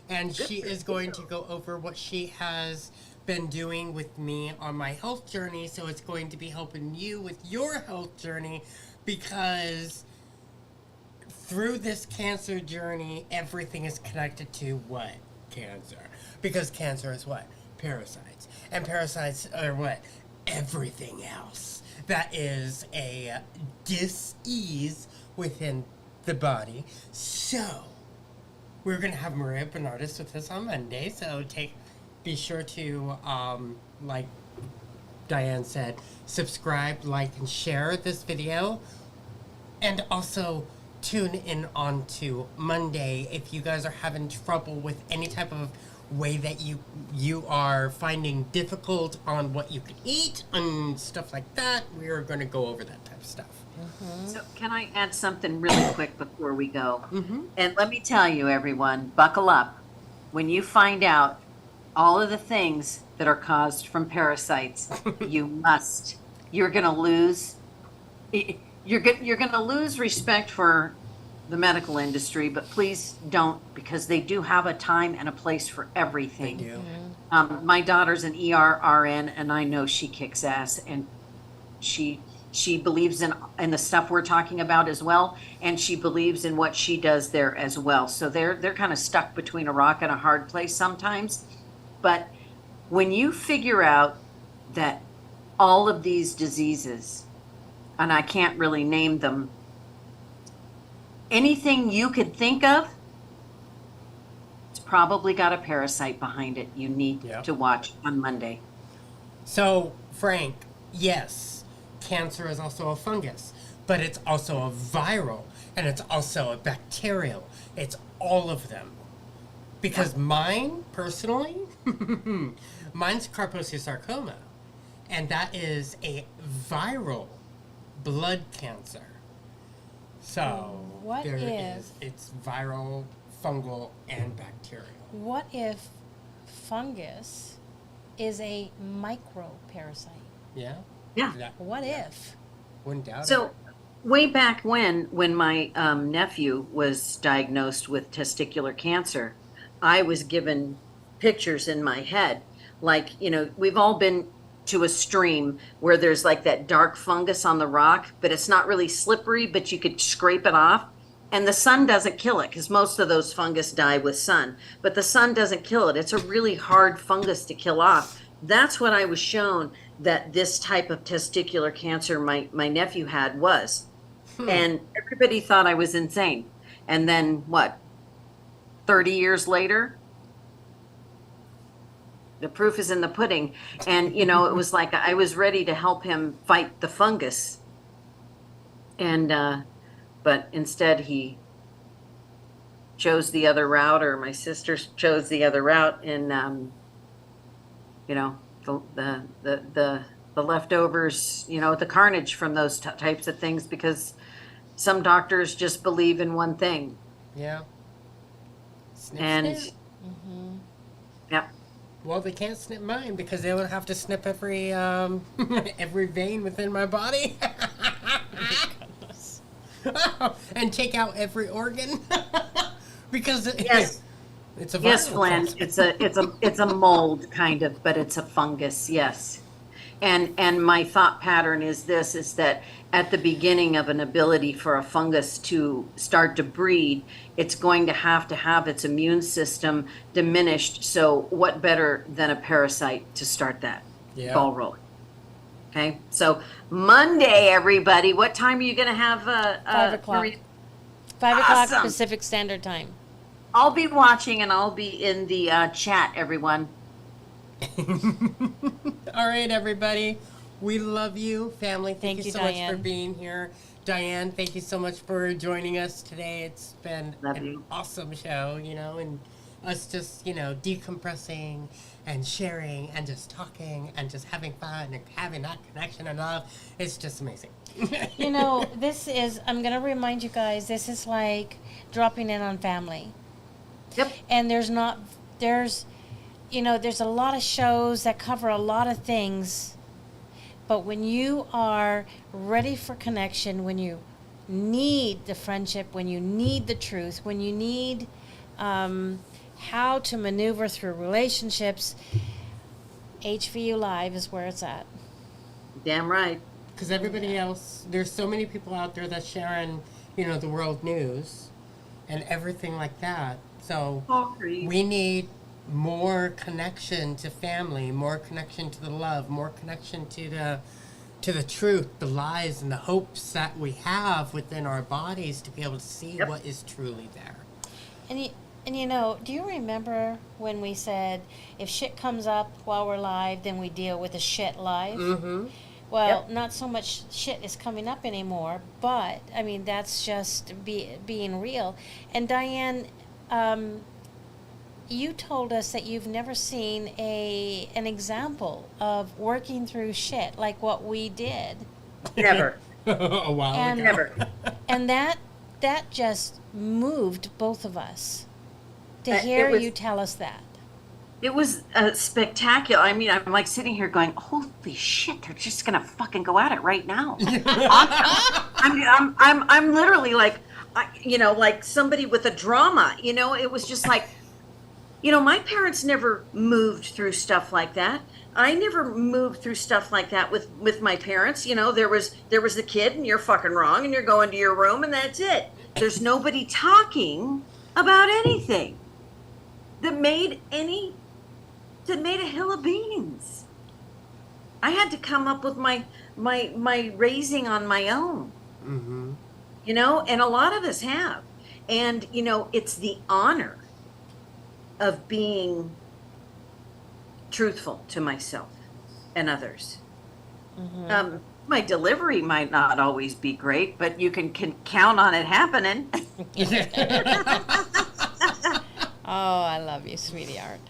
and she is going to go over what she has been doing with me on my health journey. So, it's going to be helping you with your health journey, because through this cancer journey, everything is connected to what? Cancer. Because cancer is what? Parasites. And parasites are what? Everything else. That is a dis-ease within the body. So, we're going to have Maria Bernardis with us on Monday. So, be sure to, like Diane said, subscribe, like, and share this video. And also tune in on to Monday if you guys are having trouble with any type of way that you are finding difficult on what you can eat and stuff like that. We are going to go over that type of stuff. So can I add something really quick before we go? And let me tell you, everyone, buckle up. When you find out all of the things that are caused from parasites, you're going to lose. You're going to lose respect for the medical industry, but please don't, because they do have a time and a place for everything. They do. My daughter's an ERRN, and I know she kicks ass, and she believes in the stuff we're talking about as well, and she believes in what she does there as well. So they're kind of stuck between a rock and a hard place sometimes. But when you figure out that all of these diseases, and I can't really name them, anything you could think of, it's probably got a parasite behind it. You need to watch on Monday. So, Frank, yes, cancer is also a fungus, but it's also a viral, and it's also a bacterial. It's all of them. Because mine, personally, mine's Kaposiasarcoma, and that is a viral blood cancer. So, What there if- is, it's viral, fungal, and bacterial. What if fungus is a microparasite? Yeah? Yeah. What if? Wouldn't doubt it. So way back when my nephew was diagnosed with testicular cancer, I was given pictures in my head. Like, we've all been to a stream where there's like that dark fungus on the rock, but it's not really slippery, but you could scrape it off. And the sun doesn't kill it, because most of those fungus die with sun. But the sun doesn't kill it. It's a really hard fungus to kill off. That's what I was shown that this type of testicular cancer my nephew had was. And everybody thought I was insane. And then what? 30 years later, the proof is in the pudding. And, it was like I was ready to help him fight the fungus. And, but instead he chose the other route, or my sister chose the other route. And, the leftovers, the carnage from those types of things, because some doctors just believe in one thing. Yeah. Snip, And, snip. yeah. Well, they can't snip mine because they would have to snip every every vein within my body. And take out every organ. Because Yes. it's a Yes, viral Flynn, cancer. it's a mold kind of, but it's a fungus, yes. And my thought pattern is that at the beginning of an ability for a fungus to start to breed, it's going to have its immune system diminished. So what better than a parasite to start that ball rolling? Okay, so Monday, everybody, what time are you going to have? 5 o'clock. Maria? 5 o'clock Awesome. Pacific Standard Time. I'll be watching and I'll be in the chat, everyone. All right, everybody. We love you, family. Thank you so much for Diane. being here. Diane, thank you so much for joining us today. It's been Love an you. awesome show, and us just, decompressing and sharing and just talking and just having fun and having that connection and love. It's just amazing. I'm going to remind you guys, this is like dropping in on family. Yep. And there's a lot of shows that cover a lot of things. But when you are ready for connection, when you need the friendship, when you need the truth, when you need how to maneuver through relationships, HVU Live is where it's at. Damn right. Because everybody else, there's so many people out there that's sharing, the world news and everything like that. So we need more connection to family, more connection to the love, more connection to the truth, the lies, and the hopes that we have within our bodies to be able to see what is truly there. And do you remember when we said, if shit comes up while we're live, then we deal with the shit live? Mm-hmm. Well, not so much shit is coming up anymore, but, that's just being real. And Diane, you told us that you've never seen an example of working through shit like what we did. Never. A while And- ago. Never. And that just moved both of us to It hear was- you tell us that. It was spectacular. I'm like sitting here going, "Holy shit! They're just gonna fucking go at it right now." I'm literally like, like somebody with a drama. It was just like, my parents never moved through stuff like that. I never moved through stuff like that with my parents. There was the kid, and you're fucking wrong, and you're going to your room, and that's it. There's nobody talking about anything that made a hill of beans. I had to come up with my raising on my own. Mm-hmm. And a lot of us have. And it's the honor of being truthful to myself and others. Mm-hmm. My delivery might not always be great, but you can count on it happening. Oh, I love you, sweetheart.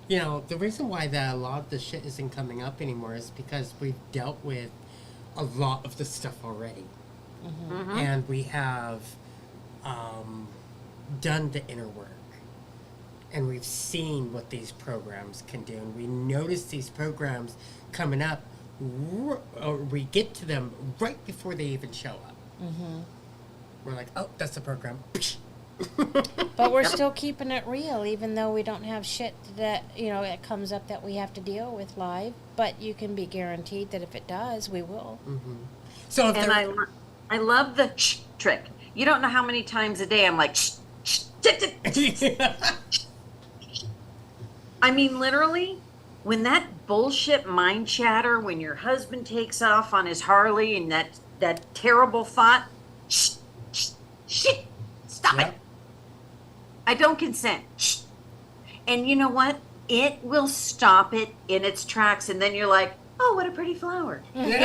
The reason why a lot of the shit isn't coming up anymore is because we've dealt with a lot of the stuff already. Mm-hmm. And we have done the inner work. And we've seen what these programs can do. And we notice these programs coming up, or we get to them right before they even show up. Mm-hmm. We're like, oh, that's the program. But we're still keeping it real, even though we don't have shit that, it comes up that we have to deal with live. But you can be guaranteed that if it does, we will. Mm-hmm. So if And I love the shh trick. You don't know how many times a day I'm like, shh, shh, literally, when that bullshit mind chatter, when your husband takes off on his Harley and that terrible thought, shh, shh, shit, stop it. I don't consent. Shh. And you know what? It will stop it in its tracks. And then you're like, oh, what a pretty flower. You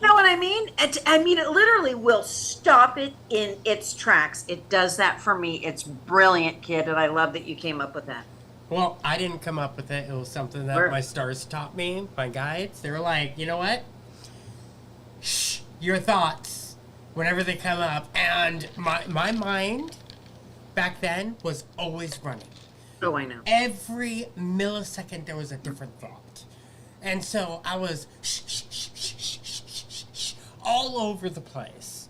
know what I mean? It literally will stop it in its tracks. It does that for me. It's brilliant, kid. And I love that you came up with that. Well, I didn't come up with it. It was something that my stars taught me, my guides. They were like, you know what? Shh, your thoughts whenever they come up. And my mind back then was always running. Oh, I know. Every millisecond there was a different thought. And so I was all over the place.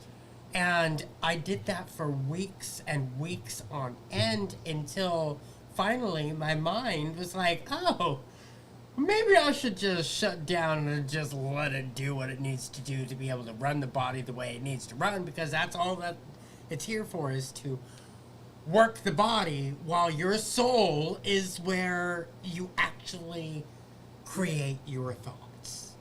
And I did that for weeks and weeks on end until finally my mind was like, oh, maybe I should just shut down and just let it do what it needs to do to be able to run the body the way it needs to run, because that's all that it's here for, is to work the body, while your soul is where you actually create your thoughts,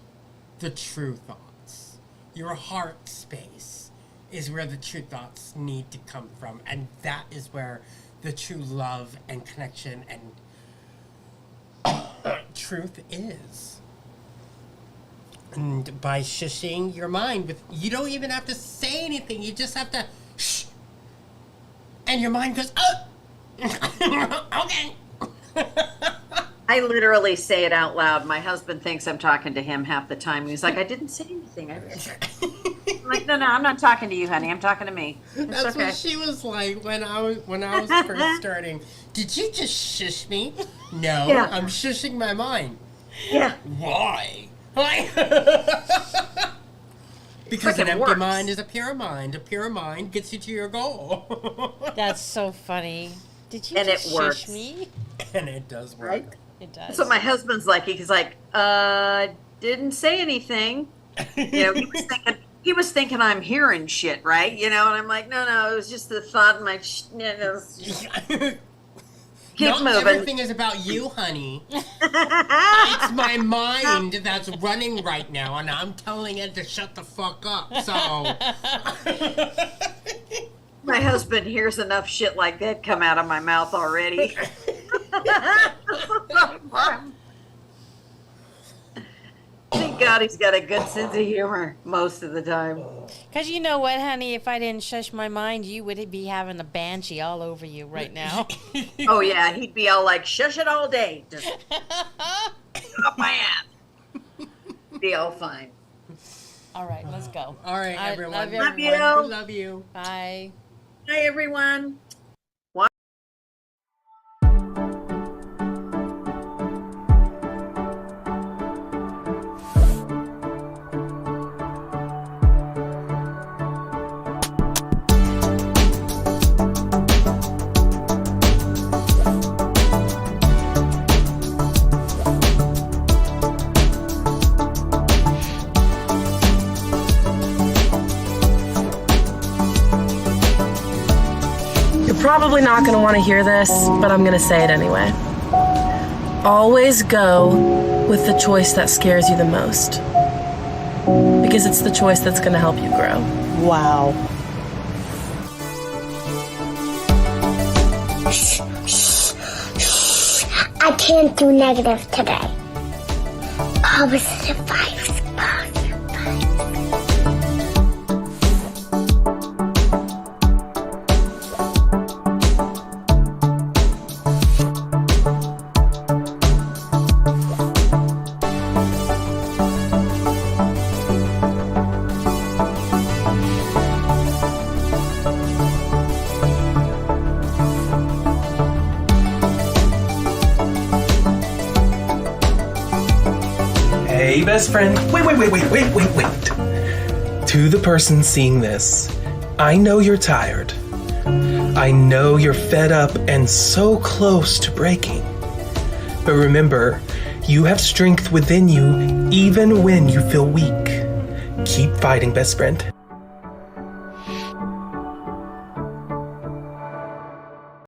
the true thoughts, your heart space, is where the true thoughts need to come from. And that is where the true love and connection and truth is. And by shushing your mind, you don't even have to say anything. You just have to shh. And your mind goes, oh, okay. I literally say it out loud. My husband thinks I'm talking to him half the time. He's like, I didn't say anything. I'm like, no, I'm not talking to you, honey. I'm talking to me. That's okay. what she was like when I was first starting. Did you just shush me? No, Yeah. I'm shushing my mind. Yeah. Why? Why? Because an Frickin' empty works. mind is a pure mind. A pure mind gets you to your goal. That's so funny. Did you And just it shush works. me? And it does work. Right? It does. That's what my husband's like. He's like, didn't say anything. You know, he was thinking I'm hearing shit, right? You know, and I'm like, no, it was just the thought in my, keep Not moving. everything is about you, honey. It's my mind that's running right now, and I'm telling it to shut the fuck up. So, My husband hears enough shit like that come out of my mouth already. Thank God he's got a good sense of humor most of the time. Because you know what, honey? If I didn't shush my mind, you would be having a banshee all over you right now. Oh yeah, he'd be all like, shush it all day. Just up my ass. Be all fine. All right, let's go. all right, I everyone. love Love everyone. you. We love you. Bye. Hi everyone. You're probably not going to want to hear this, but I'm going to say it anyway. Always go with the choice that scares you the most. Because it's the choice that's going to help you grow. Wow. I can't do negative today. Positive vibes, positive vibes. Hey, best friend. Wait. To the person seeing this, I know you're tired. I know you're fed up and so close to breaking. But remember, you have strength within you even when you feel weak. Keep fighting, best friend.